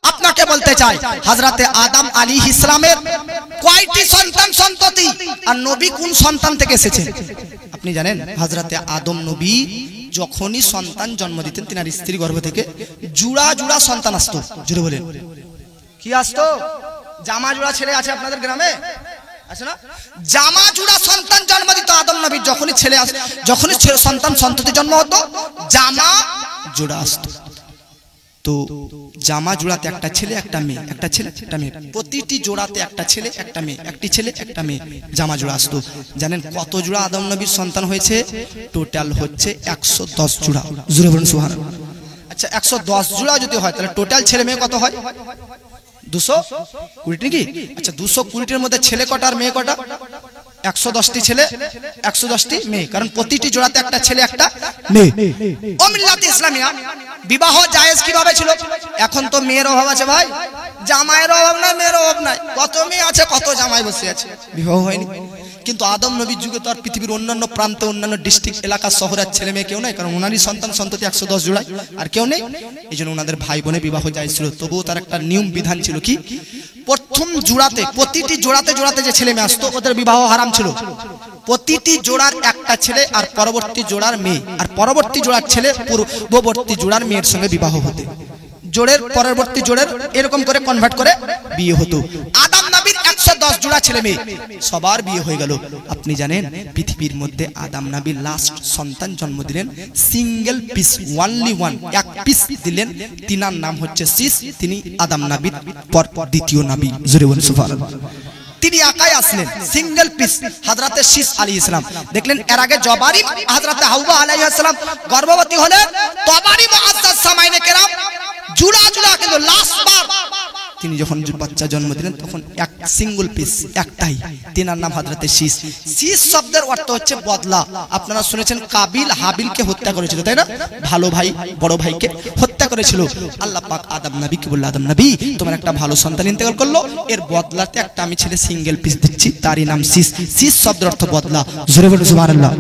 আপনাকে বলতে চাই হযরতে আদম আলাইহিস সালামের কয়টি সন্তান সন্ততি আর নবী কোন সন্তান থেকে এসেছেন আপনি জানেন? হযরতে আদম নবী যখনই সন্তান জন্ম দিতেন তিনার স্ত্রী গর্ভ থেকে জুড়া জুড়া সন্তান আসতো। জুড়ে বলেন কি আসতো? জামা জুড়া ছেলে আছে আপনাদের গ্রামে আছে না? জামা জুড়া সন্তান জন্ম দিত আদম নবীর। যখনই সন্তান সন্ততি জন্ম হতো জামা জোড়া আসতো। তো জামা জোড়াতে একটা ছেলে একটা মেয়ে, একটা ছেলে একটা মেয়ে, প্রতিটি জোড়াতে একটা ছেলে একটা মেয়ে, একটি ছেলে একটা মেয়ে জামা জোড়া আসতো। জানেন কত জোড়া আদম নবীর সন্তান হয়েছে? টোটাল হচ্ছে 110 জোড়া। জোরে বলুন সুবহানাল্লাহ। আচ্ছা 110 জোড়া যদি হয় তাহলে টোটাল ছেলে মেয়ে কত হয়? 220 নাকি? আচ্ছা 220-এর মধ্যে ছেলে কটা আর মেয়ে কটা? 110টি ছেলে 110টি মেয়ে, কারণ প্রতিটি জোড়াতে একটা ছেলে একটা মেয়ে। ও মিল্লাত ইসলামিয়া বিবাহ জায়েজ কিভাবে ছিল? এখন তো মেয়ের অভাব আছে ভাই, জামাইয়ের অভাব নাই, মেয়ের অভাব নাই, কত মেয়ে আছে কত জামাই বসে আছে, বিবাহ হয়নি। কিন্তু আদম নবীর যুগে তো আর পৃথিবীর অন্যান্য প্রান্তে অন্যান্য ডিস্ট্রিক্ট এলাকা শহরের ছেলে মেয়ে কেউ নাই, কারণ ওনারই সন্তান সন্ততি 110 জোড়া আর কেউ নেই। এই জন্য ওনাদের ভাই বোনে বিবাহ জায়েজ ছিল। তবুও তার একটা নিয়ম বিধান ছিল কি, প্রথম জোড়াতে প্রতিটি জোড়াতে জোড়াতে যে ছেলে মেয়ে আসতো ওদের বিবাহ হারাম ছিল। প্রতিটি জোড়ার একটা ছেলে আর পরবর্তী জোড়ার মেয়ে, আর পরবর্তী জোড়ার ছেলে পূর্ববর্তী জোড়ার মেয়ের সঙ্গে বিবাহ হতো। জোড়ের পরবর্তী জোড়ের এরকম করে কনভার্ট করে বিয়ে হতো। আদম নবীর 110 জোড়া ছেলে মেয়ে সবার বিয়ে হয়ে গেল। আপনি জানেন পৃথিবীর মধ্যে আদম নবী লাস্ট সন্তান জন্ম দিলেন সিঙ্গেল পিস, ওনলি ওয়ান, এক পিস দিলেন। তিনার নাম হচ্ছে শীস। তিনি আদম নবীর পর দ্বিতীয় নবী। জোরে বলুন সুবহানাল্লাহ। তিনি একাই আসলেন সিঙ্গেল পিস, হযরতে শীস আলাইহিস সালাম। দেখলেন এর আগে জবারি হযরতে হাওয়া আলাইহিস সালাম গর্ভবতী হলেন, তবারি মুআজ্জাজ সামাইনে কেরাম জুড়া জুড়া, কিন্তু লাস্ট বার তিনি যখন বাচ্চা জন্ম দিলেন তখন এক সিঙ্গল পিস একটাই, তিনার নাম হযরতে শীস। শীস শব্দের অর্থ হচ্ছে বদলা। আপনারা শুনেছেন কাবিল হাবিলকে হত্যা করেছিল, তাই না? ভালো ভাই বড় ভাইকে হত্যা করেছিল। আল্লাহ পাক আদম নবীকে বলল, আদম নবী তোমার একটা ভালো সন্তান ইন্তেকাল করলো, এর বদলাতে একটা আমি ছেলে সিঙ্গেল পিস দিচ্ছি, তারই নাম শীস। শীস শব্দের অর্থ বদলা। জোরে বলুন সুবহানাল্লাহ।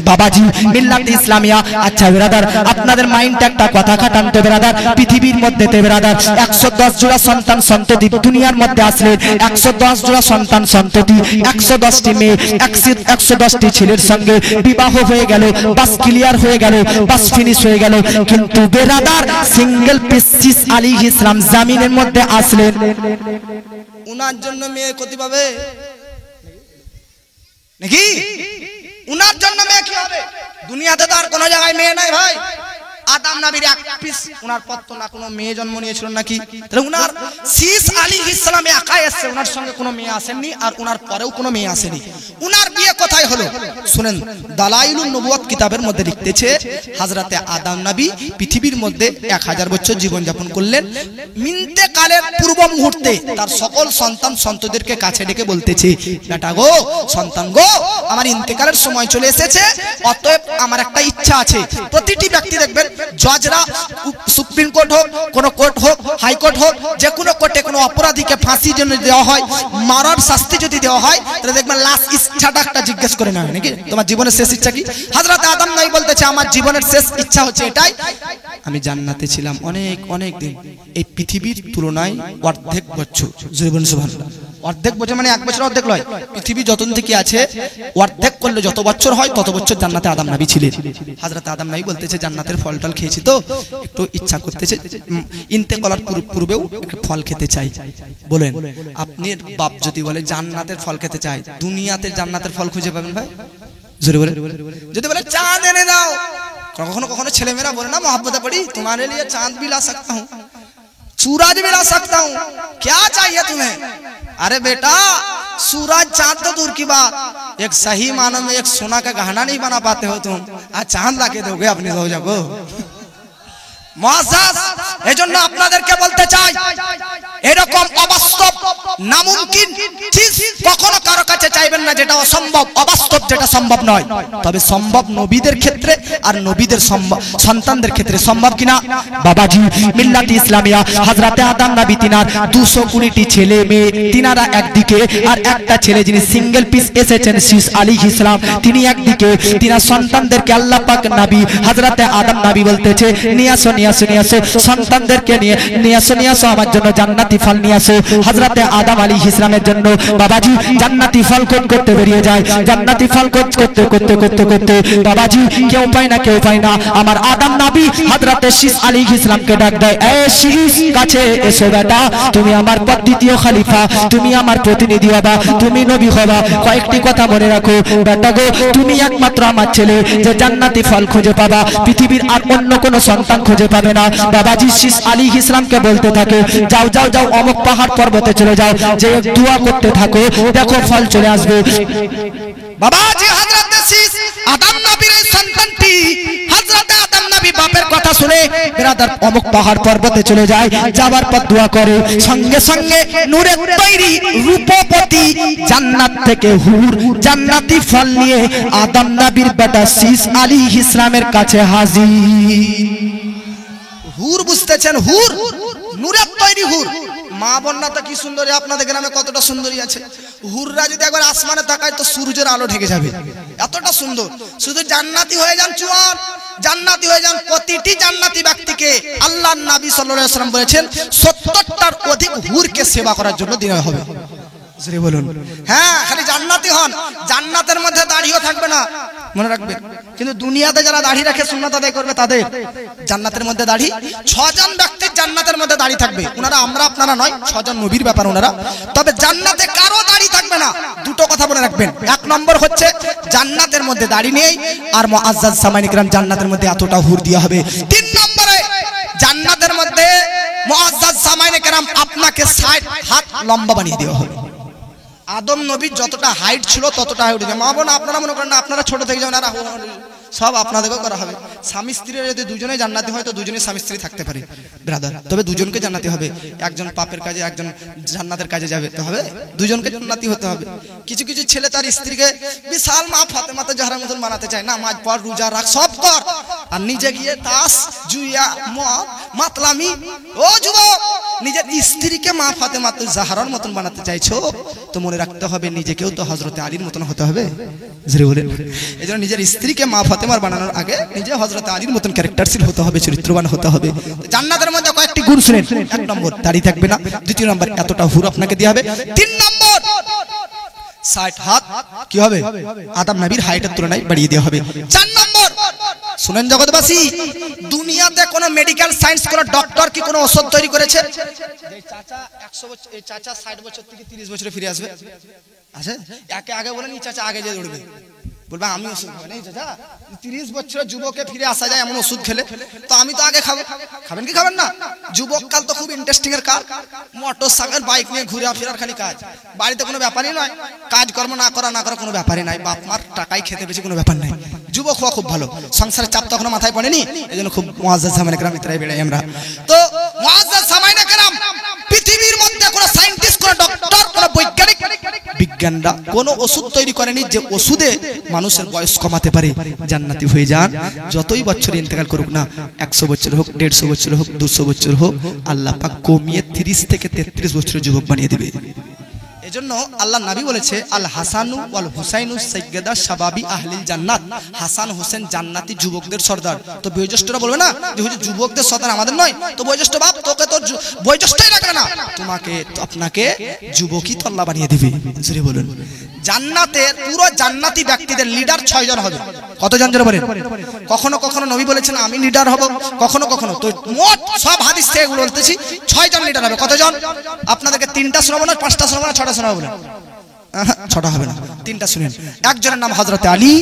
বাবাজি মিল্লাত ইসলামিয়া। আচ্ছা ব্রাদার, আপনাদের মাইন্ডে একটা কথা খাটান তো ব্রাদার, পৃথিবীর মধ্যে তে ব্রাদার 110 জোড়া সন্তান সন্ততি দুনিয়ার মধ্যে আসলেন। 110 জোড়া সন্তান সন্ততি, 110টি মেয়ে, 110টি ছেলের সঙ্গে বিবাহ হয়ে গেল, বাস ক্লিয়ার হয়ে গেল, বাস ফিনিশ হয়ে গেল। কিন্তু বেরাদার সিঙ্গেল পিস শীস আলাইহিস সালাম জামিনের মধ্যে আসলেন। উনার জন্য মেয়ে কতি পাবে নাকি? উনার জন্য মেয়ে কি হবে? দুনিয়াতে তো আর কোনো জায়গায় মেয়ে নাই ভাই। আদম নবীর এক পিস, উনার পর তো না কোনো মেয়ে জন্ম নিয়েছিল নাকি? তাহলে উনার শীস আলাইহিস সালাম একাই এসেছে, উনার সঙ্গে কোনো মেয়ে আসেননি, আর উনার পরেও কোনো মেয়ে আসেনি। উনার বিয়ে কোথায় হলো শুনেন। দালাইলুন নবুওয়াত কিতাবের মধ্যে লিখতেছে হযরতে আদম নবী পৃথিবীর মধ্যে 1000 বছর জীবন যাপন করলেন। ইন্তেকালের পূর্ব মুহূর্তে তার সকল সন্তান সন্ততিদেরকে কাছে ডেকে বলতেছে, বেটা গো, সন্তান গো, আমার ইন্তেকালের সময় চলে এসেছে, অতএব আমার একটা ইচ্ছা আছে। প্রতিটি ব্যক্তি দেখবেন জজরা, সুপ্রিম কোর্ট হোক, কোন কোর্ট হোক, হাইকোর্ট হোক, যে কোনো কোর্টে কোনো অপরাধীকে ফাঁসি যদি দেওয়া হয়, মারার শাস্তি যদি দেওয়া হয়, তাহলে দেখবেন লাস্ট ইচ্ছাটা একটা জিজ্ঞেস করে নেওয়া হয় নাকি, তোমার জীবনের শেষ ইচ্ছা কি? হযরত আদম নবী বলতেছে আমার জীবনের শেষ ইচ্ছা হচ্ছে এটাই, আমি জান্নাতে ছিলাম অনেক অনেক দিন, এই পৃথিবীর তুলনায় অর্ধেক বছর। জুবন সুবহানাল্লাহ। অর্ধেক বছর মানে 1 বছর অর্ধেক নয়, পৃথিবী যতন থেকে আছে অর্ধেক করলে যত বছর হয় তত বছর জান্নাতে আদম নবী ছিলেন। হযরত আদম নবী বলতেছে জান্নাতের ফল টল খেয়েছি তো একটু ইচ্ছা করতেছে, ইন্তেকালের পূর্বেও একটু ফল খেতে চাই। বলেন আপনার বাপ যদি বলে জান্নাতের ফল খেতে চাই, দুনিয়াতে জান্নাতের ফল খুঁজে পাবেন ভাই? জোরে বলে। যদি বলে চাঁদ এনে দাও, কখনো কখনো ছেলেমেয়েরা বলে না मोहब्बत पड़ी तुम्हारे लिए चांद भी ला सकता हूँ, सूरज भी ला सकता हूँ, क्या चाहिए तुम्हें? अरे बेटा सूरज चांद तो दूर की बात, एक सही मानव में एक सोना का गहना नहीं बना पाते हो तुम, आज चांद ला के दोगे अपनी रोजा को? মুআজ্জাজ, এজন্য আপনাদেরকে বলতে চাই এরকম অবাস্তব নামুমকিন চিজ কখনো কারো কাছে চাইবেন না। না যেটা অসম্ভব, অবাস্তব, যেটা সম্ভব নয়। তবে সম্ভব নবীদের ক্ষেত্রে আর নবীদের সন্তানদের ক্ষেত্রে। সম্ভব কিনা? বাবাজি মিল্লাত ইসলামিয়া হযরতে আদম নবী তিনার 220টি ছেলে মেয়ে, তিনারা একদিকে, আর একটা ছেলে যিনি সিঙ্গেল পিস এসেছেন শীস আলাইহিস সালাম, তিনি একদিকে। তিনার সন্তানদেরকে আল্লাহ পাক নবী হযরতে আদম নবী বলতেছে নিয়ে আসো নিয়ে আসো নিয়ে আসো, সন্তানদেরকে নিয়ে আসো আমার জন্য জান্নাতি ফল নিয়ে আসো। হযরতে আদম আলাইহিস সালামের জন্য বাবাজি জান্নাতি ফল করতে বেরিয়ে যায়। জান্নাতি ফল করতে করতে করতে করতে বাবাজি কেউ পায় না আমার আদম নবী হযরতে শীস আলাইহিস সালামকে ডাক দেয়, এ শীস কাছে এসো বেটা, তুমি আমার দ্বিতীয় খলিফা, তুমি আমার প্রতিনিধি হবা, তুমি নবী হবা। কয়েকটি কথা মনে রাখো বেটা গো, তুমি একমাত্র আমার ছেলে যে জান্নাতি ফল খুঁজে পাবা, পৃথিবীর আর অন্য কোনো সন্তান খুঁজে পাবে না। বাবাজি শীস আলাইহিস সালামকে বলতে থাকে যাও যাও যাও অমুক পাহাড় পর্বতে চলে যাও, যে দোয়া করতে থাকো, দেখো ফল চলে আসবে। বাবাজি হযরতে শীস আদম নবীর এই সন্তানটি হযরতে আদম নবী বাপের কথা শুনে ব্রাদার অমুক পাহাড় পর্বতে চলে যায়। যাবার পর দোয়া করে, সঙ্গে সঙ্গে নূরের তৈরি রূপবতী জান্নাত থেকে হুর জান্নাতি ফল নিয়ে আদম নবীর বেটা শীস আলাইহিস সালামের কাছে হাজির। হুর বুঝতেছেন? হুর নূরের তৈরি হুর। মা বন্যা তো কি সুন্দরী, আপনাদের গ্রামে কতটা সুন্দরী আছে। হুররা যদি একবার আসমানে তাকায় তো সূর্যের আলো ঢেকে যাবে, এতটা সুন্দর। শুধু জান্নাতি হয়ে যান, চুয়ান জান্নাতি হয়ে যান। প্রতিটি জান্নাতি ব্যক্তিকে আল্লাহর নবী সাল্লাল্লাহু আলাইহি ওয়াসাল্লাম বলেছেন 70টার অধিক হুরকে সেবা করার জন্য দেওয়া হবে। বলুন হ্যাঁ, খালি জান্নাতি হন, জান্নাতের মধ্যে দাড়িও থাকবে না, মনে রাখবেন। কিন্তু দুনিয়াতে যারা দাড়ি রাখে সুন্নাত আদায় করবে তাদের জান্নাতের মধ্যে দাড়ি। 6 জন ব্যক্তির জান্নাতের মধ্যে দাড়ি থাকবে, ওনারা আমরা আপনারা নয়, 6 জন নবীর ব্যাপার ওনারা। তবে জান্নাতে কারো দাড়ি থাকবে না। দুটো কথা মনে রাখবেন, 1 নম্বর হচ্ছে জান্নাতের মধ্যে দাড়ি নেই, আর মুআজ্জাজ সামাইন ইকরাম জান্নাতের মধ্যে এতটা হুর দেওয়া হবে। 3 নম্বরে জান্নাতের মধ্যে মুআজ্জাজ সামাইন ইকরাম আপনাকে 60 হাত লম্বা বানিয়ে দেওয়া হবে। আদম নবীর যতটা হাইট ছিল ততটা হাইট উঠেছে। মা বোন আপনারা মনে করেন না আপনারা ছোট থেকে যাবেন, আর সব আপনাদেরকেও করা হবে। স্বামী স্ত্রীরা যদি দুজনে জান্নাতি হয় তো দুজনে স্বামী স্ত্রী থাকতে পারে ব্রাদার, তবে দুজনকে জান্নাতি হবে। একজন পাপের কাজে একজন জান্নাতের কাজে যাবে তো হবে, দুজনকে জান্নাতি হতে হবে। কিছু কিছু ছেলে তার স্ত্রীকে বিশাল মা ফাতেমাতে জাহরার মতন বানাতে চায়, নামাজ পড়, রোজা রাখ, সব কর, আর নিজে গিয়ে তাস জুয়া মদ মাতলামি। ও যুবক, নিজের স্ত্রীকে মা ফাতেমাতে জাহরার মতন বানাতে চাইছো তো মনে রাখতে হবে নিজেকেও তো হযরতে আলীর মতন হতে হবে। জোরে বলেন। এজন্য নিজের স্ত্রীকে মা ফাতেমার বানানোর আগে নিজে হযরতে আলীর মতন ক্যারেক্টারশীল হতে হবে, চরিত্রবান হতে হবে। জান্নাতের মধ্যে কয়েকটি গুণ শুনেন। 1 নম্বর দাড়ি থাকবে না, 2 নম্বর এতটা হুর আপনাকে দেয়া হবে, 3 নম্বর 60 হাত কি হবে আদম নবীর হাইটের তুলনায় বাড়িয়ে দেওয়া হবে। 4 নম্বর শুনেন জগৎবাসী, দুনিয়াতে কোন মেডিকেল সায়েন্স কোন ডক্টর কি কোন ওষুধ তৈরি করেছে? এই চাচা 100 বছর, এই চাচা 60 বছর থেকে 30 বছরে ফিরে আসবে? আছে? একে আগে বলেন এই চাচা আগে যে দৌড়বে, বলবে আমি ওষুধ খাবো না। এই চাচা 30 বছরের যুবকে ফিরে আসা যায় এমন ওষুধ খেলে, তো আমি তো আগে খাবো। খাবেন কি খাবেন না? যুবক কাল তো খুব ইন্টারেস্টিং এর কাজ, মোটর সাইকেল বাইক নিয়ে ঘুরে ফেরার খালি কাজ, বাড়িতে কোনো ব্যাপারই নয়, কাজকর্ম না করা কোনো ব্যাপারই নাই, বাপ মার টাকাই খেতে পেয়েছে কোনো ব্যাপার নাই। যুবক হওয়া খুব ভালো, সংসারের চাপ তো এখনো মাথায় পড়েনি, এই জন্য খুব মুআজ্জাজ সামাইন ইকরাম ইতরাই বেড়াই আমরা। তো মুআজ্জাজ সামাইন ইকরাম পৃথিবীর মধ্যে কোনো সায়েন্টিস্ট, কোনো ডক্টর, কোনো বৈজ্ঞানিক বিজ্ঞানরা কোনো ওষুধ তৈরি করেনি যে ওষুধে মানুষের বয়স কমাতে পারে। জান্নাতি হয়ে যান, যতই বছর ইন্তেকাল করুক না, 100 বছর হোক, 150 বছর হোক, 200 বছর হোক, আল্লাহ পাক কমিয়ে 30 থেকে 33 বছরের যুবক বানিয়ে দেবে। এজন্য আল্লাহ নবী বলেছে আল হাসানু ওয়াল হুসাইনু সাইয়্যিদা শাবাবি আহলিল জান্নাত। হাসান হোসেন জান্নাতি যুবকদের সর্দার। তো বয়োজ্যেষ্ঠরা বলবে না যে হুজুর যুবকদের সর্দার আমাদের নয়, তো বয়োজ্যেষ্ঠ বাপ তোকে তো বয়োজ্যেষ্ঠই রাখবে না, তোমাকে তো আপনাকে যুবকই তো আল্লাহ বানিয়ে দিবে। জোরে বলুন। জান্নাতের পুরো জান্নাতি ব্যক্তিদের লিডার 6 জন হবে। কতজন জোরে বলেন? কখনো কখনো নবী বলেছেন আমি লিডার হব, কখনো কখনো, তো মোট সব হাদিস থেকে এগুলো বলতেছি 6 জন লিডার হবে। কতজন? আপনাদেরকে 3টা শোনাবো না, 5টা শোনাবো না, 6টা শোনাবো বলেন? 6টা হবে না, 3টা শুনেন। একজনের নাম হযরতে আলী,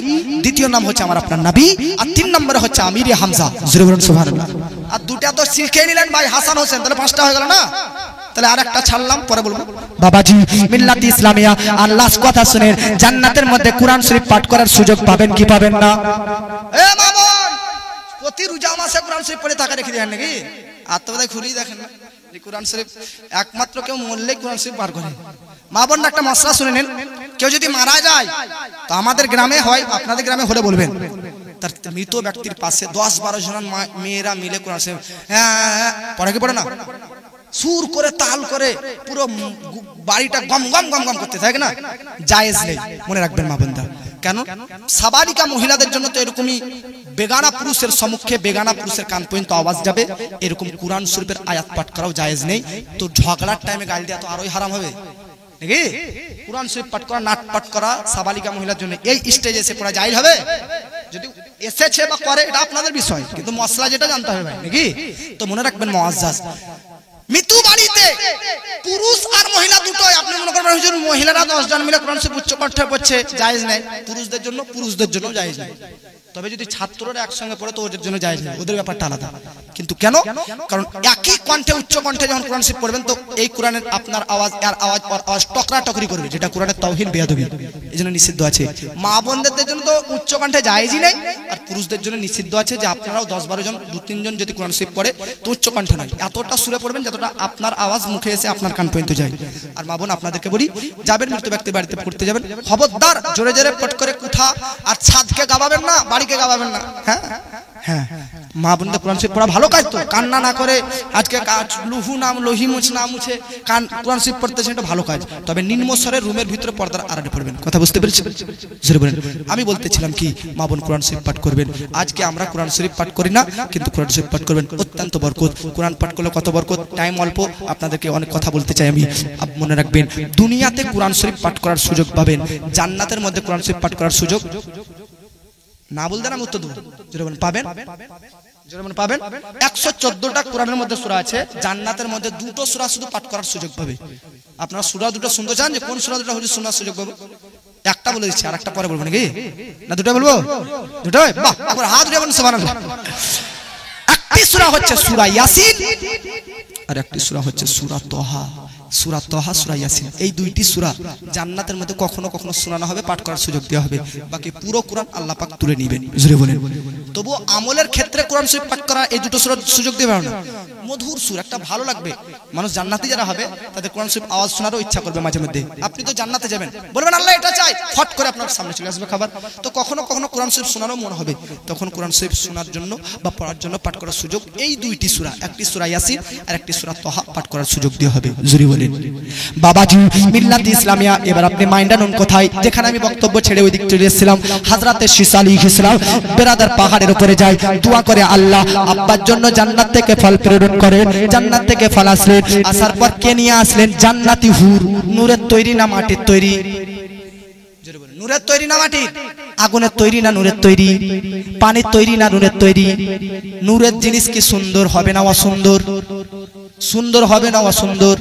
দ্বিতীয় নাম হচ্ছে আমার আপনার নবী, আর 3 নম্বরে হচ্ছে আমিরে হামজা। জোরে বলুন সুবহানাল্লাহ। আর 2টা তো শিখে নিলেন ভাই হাসান হোসেন, তাহলে 5টা হয়ে গেল না? তাহলে আরেকটা ছাড়লাম, পরে বলবো। বাবাজি মিল্লাত ইসলামিয়া আর লাস্ট কথা শুনেন, জান্নাতের মধ্যে কোরআন শরীফ পাঠ করার সুযোগ পাবেন কি পাবেন না? এ মামুন, প্রতি রোজা মাসে কোরআন শরীফ পড়ে টাকা রেখে দেন নাকি? আর তো বোধহয় ঘুরিয়ে দেখেন না যে কোরআন শরীফ একমাত্র কেউ মরলেই কোরআন শরীফ পার করে। মা বোন একটা মশলা শুনে নেন, কেউ যদি মারা যায় তো আমাদের গ্রামে হয়, আপনাদের গ্রামে হলে বলবেন, তার মৃত ব্যক্তির পাশে 10-12 জন মেয়েরা মিলে কোরআন শরীফ পড়ে কি পড়ে না, সুর করে তাল করে পুরো বাড়িটা গম গম গম গম করতে থাকে না, জায়েজ নেই। মনে রাখবেন মা বোনরা, কেন সাবালিকা মহিলাদের জন্য তো এরকমই বেগানা পুরুষের সম্মুখে বেগানা পুরুষের কান পর্যন্ত আওয়াজ যাবে, এরকম কোরআন শরীফের আয়াত পাঠ করাও জায়েজ নেই। তো ঝগড়ার টাইমে গালি দেওয়া তো আরোই হারাম হবে নাকি? কোরআন শরীফ পাঠ করা, নাট পাঠ করা সাবালিকা মহিলার জন্য এই স্টেজে এসে পড়া জায়েজ হবে? যদি এসেছে বা করে এটা আপনাদের বিষয়, কিন্তু মশলা যেটা জানতে হবে ভাই নাকি? তো মনে রাখবেন মুআজ্জাজ, মৃত্যু বাড়িতে পুরুষ আর মহিলা দুটোই, আপনি মনে করবেন হুজুর মহিলারা 10 জন মিলে কোরআন শরীফ উচ্চ কণ্ঠে পড়ছে, জায়েজ নেই। পুরুষদের জন্য জায়েজ নেই। তবে যদি ছাত্ররা একসঙ্গে পড়ে তো ওদের জন্য জায়েজ নেই, ওদের ব্যাপারটা আলাদা। কিন্তু কেন? কারণ একই কণ্ঠে উচ্চ কণ্ঠে যখন কোরআন শরীফ পড়বেন তো এই কোরআনের আপনার আওয়াজ আর আওয়াজ টকরা টকরি করবে, যেটা কোরআনের তাওহীন বেয়াদবি, এজন্য নিষিদ্ধ আছে। মা বোনদের জন্য তো উচ্চ কণ্ঠে জায়েজই নেই, আর পুরুষদের জন্য নিষিদ্ধ আছে যে আপনারাও 10-12 জন 2-3 জন যদি কোরআন শরীফ পড়ে তো উচ্চ কণ্ঠে নয়, এতটা সুরে পড়বেন যতটা আপনার আওয়াজ মুখে এসে আপনার কান পর্যন্ত যায়। আর মা বোন আপনাদেরকে বলি, যাবেন মৃত ব্যক্তির বাড়িতে পড়তে যাবেন, খবরদার জোরে জোরে পট করে কোথা আর ছাদকে গাবাবেন না, বাড়িকে গাবাবেন না। হ্যাঁ হ্যাঁ, মা বোনদের কোরআন শরীফ পড়া ভালো কাজ, তো কান্না না করে আজকে লোহি মুছে না মুছে কোরআন শরীফ পড়তেছেন, এটা ভালো কাজ। তবে নিম্ন স্বরে রুমের ভিতরে পর্দার আড়ালে পড়বেন। কথা বুঝতে পেরেছেন? আমি বলতেছিলাম কি, মা বোন কোরআন শরীফ পাঠ করবেন। আজকে আমরা কোরআন শরীফ পাঠ করি না, কিন্তু কোরআন শরীফ পাঠ করবেন, অত্যন্ত বরকত। কোরআন পাঠ করলে কত বরকত, টাইম অল্প, আপনাদেরকে অনেক কথা বলতে চাই আমি। মনে রাখবেন, দুনিয়াতে কোরআন শরীফ পাঠ করার সুযোগ পাবেন, জান্নাতের মধ্যে কোরআন শরীফ পাঠ করার সুযোগ না বলতে না উত্তর দেবো, পাবেন পাবেন। 114টা কোরআনের মধ্যে সূরা আছে, জান্নাতের মধ্যে 2টো সূরা শুধু পাঠ করার সুযোগ পাবে। আপনারা সূরা দুটো শুনতে চান যে কোন সূরা দুটো হুজুর শোনার সুযোগ পাবো? একটা বলে দিচ্ছি, আরেকটা পরে বলবো নাকি? না দুটো বলবো? দুটোই? বাহ, একবার হাত উঠিয়ে বলুন সুবহানাল্লাহ। একটি সূরা হচ্ছে সূরা ইয়াসিন, আর একটি সূরা হচ্ছে সূরা তাহা। সূরা তাহা, সূরা ইয়াসিন, এই দুইটি সূরা জান্নাতের মধ্যে কখনো কখনো শোনানো হবে, পাঠ করার সুযোগ দেওয়া হবে। বাকি পুরো কোরআন আল্লাহ পাক তুলে নেবেন। জোরে বলেন। তবু আমলের ক্ষেত্রে কোরআন শরীফ পাঠ করা এই দুটো সূরা সুযোগ দেবে না। মধুর সুর, একটা ভালো লাগবে। মানুষ জান্নাতি যারা হবে তাদের কোরআন শরীফ আওয়াজ শোনারও ইচ্ছা করবে মাঝে মধ্যে। আপনি তো জান্নাতে যাবেন, বলবেন আল্লাহ এটা চাই, ফট করে আপনার সামনে চলে আসবে খাবার। তো কখনো কখনো কোরআন শরীফ শোনারও মনে হবে, তখন কোরআন শরীফ শোনার জন্য বা পড়ার জন্য পাঠ করার সুযোগ এই দুইটি সূরা, একটি সূরা ইয়াসিন আর একটি সূরা তাহা পাঠ করার সুযোগ দেওয়া হবে। জোরে বলেন। বাবাজি মিল্লাত ইসলামিয়া, এবার আপনি মাইন্ডা নুন কোথায়, যেখানে আমি বক্তব্য ছেড়ে ওই দিক চলে এসেছিলাম, হযরতে শীস আলাইহিস সালাম বেরাদার পাহাড়ের উপরে যায়, দোয়া করে আল্লাহ আব্বার জন্য জান্নাত থেকে ফল প্রেরণ করে। জান্নাত থেকে ফল আসলেন, আসার পর কে নিয়ে আসলেন? জান্নাতি হুর। নূরের তৈরি না মাটির তৈরি? নূরের তৈরি না মাটির? আগুনের তৈরি না নূরের তৈরি? পানির তৈরি না নূরের তৈরি? নূরের জিনিস কি সুন্দর হবে না অসুন্দর? সুন্দর হবে না অসুন্দর?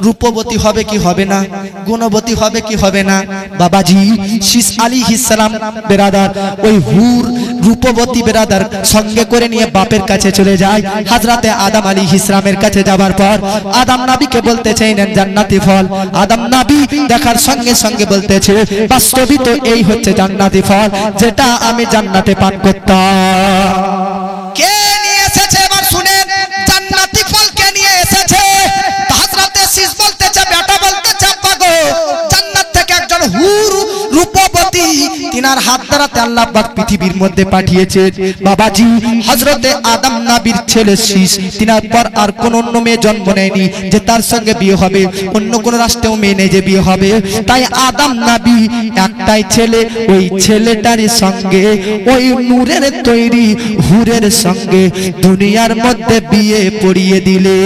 রূপবতী হবে কি হবে না? গুণবতী হবে কি হবে না? বাবাজি শীস আলাইহিস সালাম বেরাদার ওই হুর রূপবতী বেরাদার সঙ্গে করে নিয়ে বাপের কাছে চলে যায়। হযরতে আদম আলাইহিস সালামের কাছে যাবার পর আদম নবীকে বলতে চাইলেন জান্নাতি ফল। আদম নবী দেখার সঙ্গে সঙ্গে বলতেছে, বাস্তবিক তো এই হচ্ছে জান্নাতি ফল, যেটা আমি জান্নাতে পান করতাম। কে নিয়ে এসেছে এবার শুনেন, জান্নাতি ফল কে নিয়ে এসেছে? হযরতে শীস বলতেছে, বেটা বলতেছে, আব্বা গো, জান্নাত থেকে একজন হুর রূপবতী তিনার হাত দ্বারাতে আল্লাহ পাক পৃথিবীর মধ্যে পাঠিয়েছে। বাবাজি হযরতে আদম নবীর ছেলে শীস, তিনার পর আর কোন অন্য মেয়ে জন্ম নেয়নি যে তার সঙ্গে বিয়ে হবে, অন্য কোন রাষ্ট্রেও মেয়ে নেই যে বিয়ে হবে। তাই আদম নবী একটাই ছেলে, ওই ছেলেটার সঙ্গে ওই নূরের তৈরি হুরের সঙ্গে দুনিয়ার মধ্যে বিয়ে পড়িয়ে দিলে।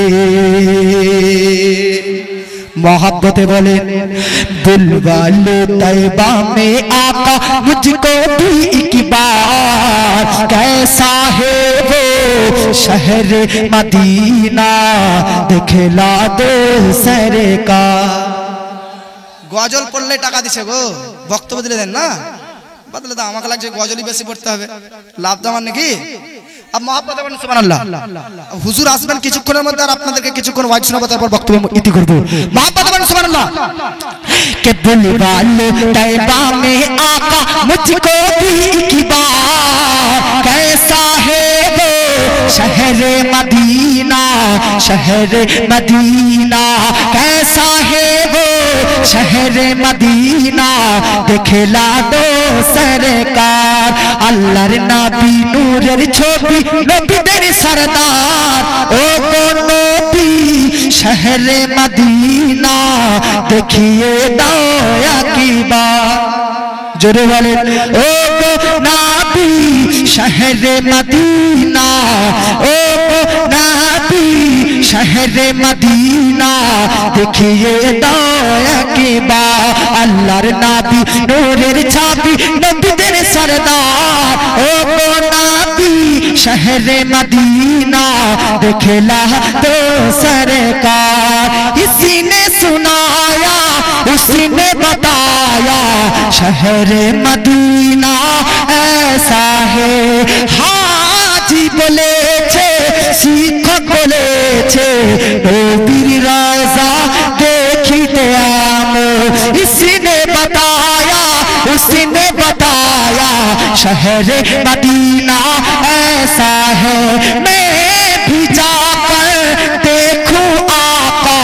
मोहब्बते बोले दिल वाले तैबा में आका मुझको भी एक बार, कैसा है वो शहर मदीना दिखला दो सरे का। गजल पढ़ले टाका दिছে গো, বক্তব্য দিলে দেন না, বদলে দাও। আমাকে লাগছে গজলই বেশি পড়তে হবে, লাভ দামান নাকি? अब मोहब्बत बन सुबहानाल्लाह। हुजूर আসবেন কিছুক্ষণের মধ্যে, আর আপনাদেরকে কিছুক্ষণ ওয়াজ শোনাবো, তারপর বক্তব্য ইতি করব। मोहब्बत बन सुबहानाल्लाह। के दिल वाले तैबा में आका मुझको भी एक बार, कैसा है वो शहर मदीना, शहर मदीना, कैसा है वो शहर मदीना দেখলা দো সরকার আল্লাহর নবী নূরের ছবি নবীদের সরদার ও গো নবী শহরে মদিনা দেখিয়ে দাও একবার জোরে বলেন ও গো নবী শহরে মদিনা ও গো নবী শহরে মদিনা দেখিয়ে দাও একবার আল্লাহর নবী নূরের ছবি নবীদের সরদার ও গো নবী শহরে মদিনা দেখলা তো सरकार इसी ने सुनाया उसी ने बताया शहर मदीना ऐसा है हाजी बोले छे शिक्षक बोले छे नबीर राजा देखिते आमो इसी ने बताया उसी ने बताया शहर मदीना ऐसा है मैं भी जाकर देखूं आका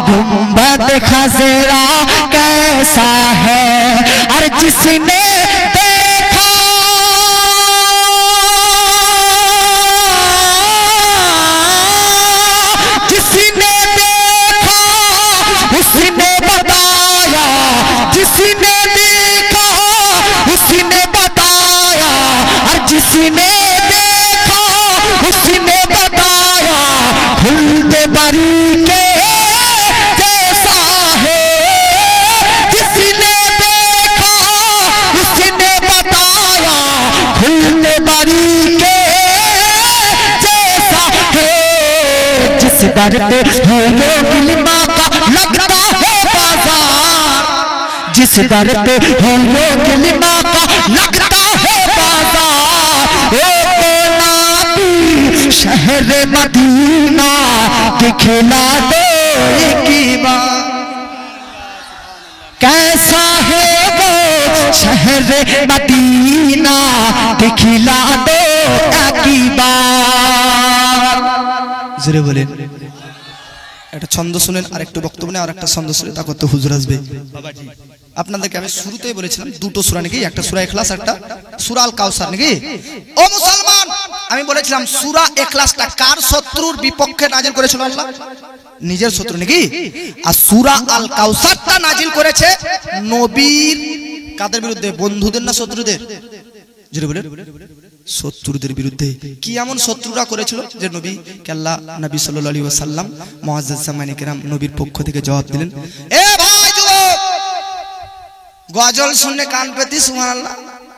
गुंबद खजरा कैसा है और जिसने देखा जिसने देखा उसने बताया जिसने देखा उसने बताया और जिसने देखा उसने बताया खुलते बरी के जैसा है जिसने देखा उसने बताया खुलते बरी के जैसा है जिस दर पे है लोग लिमा का लगता है बाजार जिस दर पे है लोग लिमा का लगता है बाजार शहर मदीना दिखला दो एक बार कैसा है वो शहर मदीना दिखला दो एक बार জোরে বলেন একটা ছন্দ শুনেন আর একটু বক্তব্য নেই আর একটা ছন্দ শুনে তা কত হুজুর আসবে বাবাজি আপনাদেরকে আমি শুরুতেই বলেছিলাম দুটো সূরা নাকি একটা সূরা ইখলাস একটা সূরা আল কাউসার নাকি ও মুসলমান আমি বলেছিলাম সূরা ইখলাসটা কার শত্রুর বিপক্ষে নাজিল করেছিল আল্লাহ নিজের শত্রু নাকি আর সূরা আল কাউসারটা নাজিল করেছে নবীর কাদের বিরুদ্ধে বন্ধুদের না শত্রুদের জোরে বলেন শত্রুদের বিরুদ্ধে কি এমন শত্রুরা করেছিল যে নবী কে আল্লাহ নবী সাল্লাল্লাহু আলাইহি ওয়াসাল্লাম মুআজ্জাজ জামানে কেরাম নবীর পক্ষ থেকে জবাব দিলেন এ ভাই যুবক গজল শুনে কান পেতি সুবহানাল্লাহ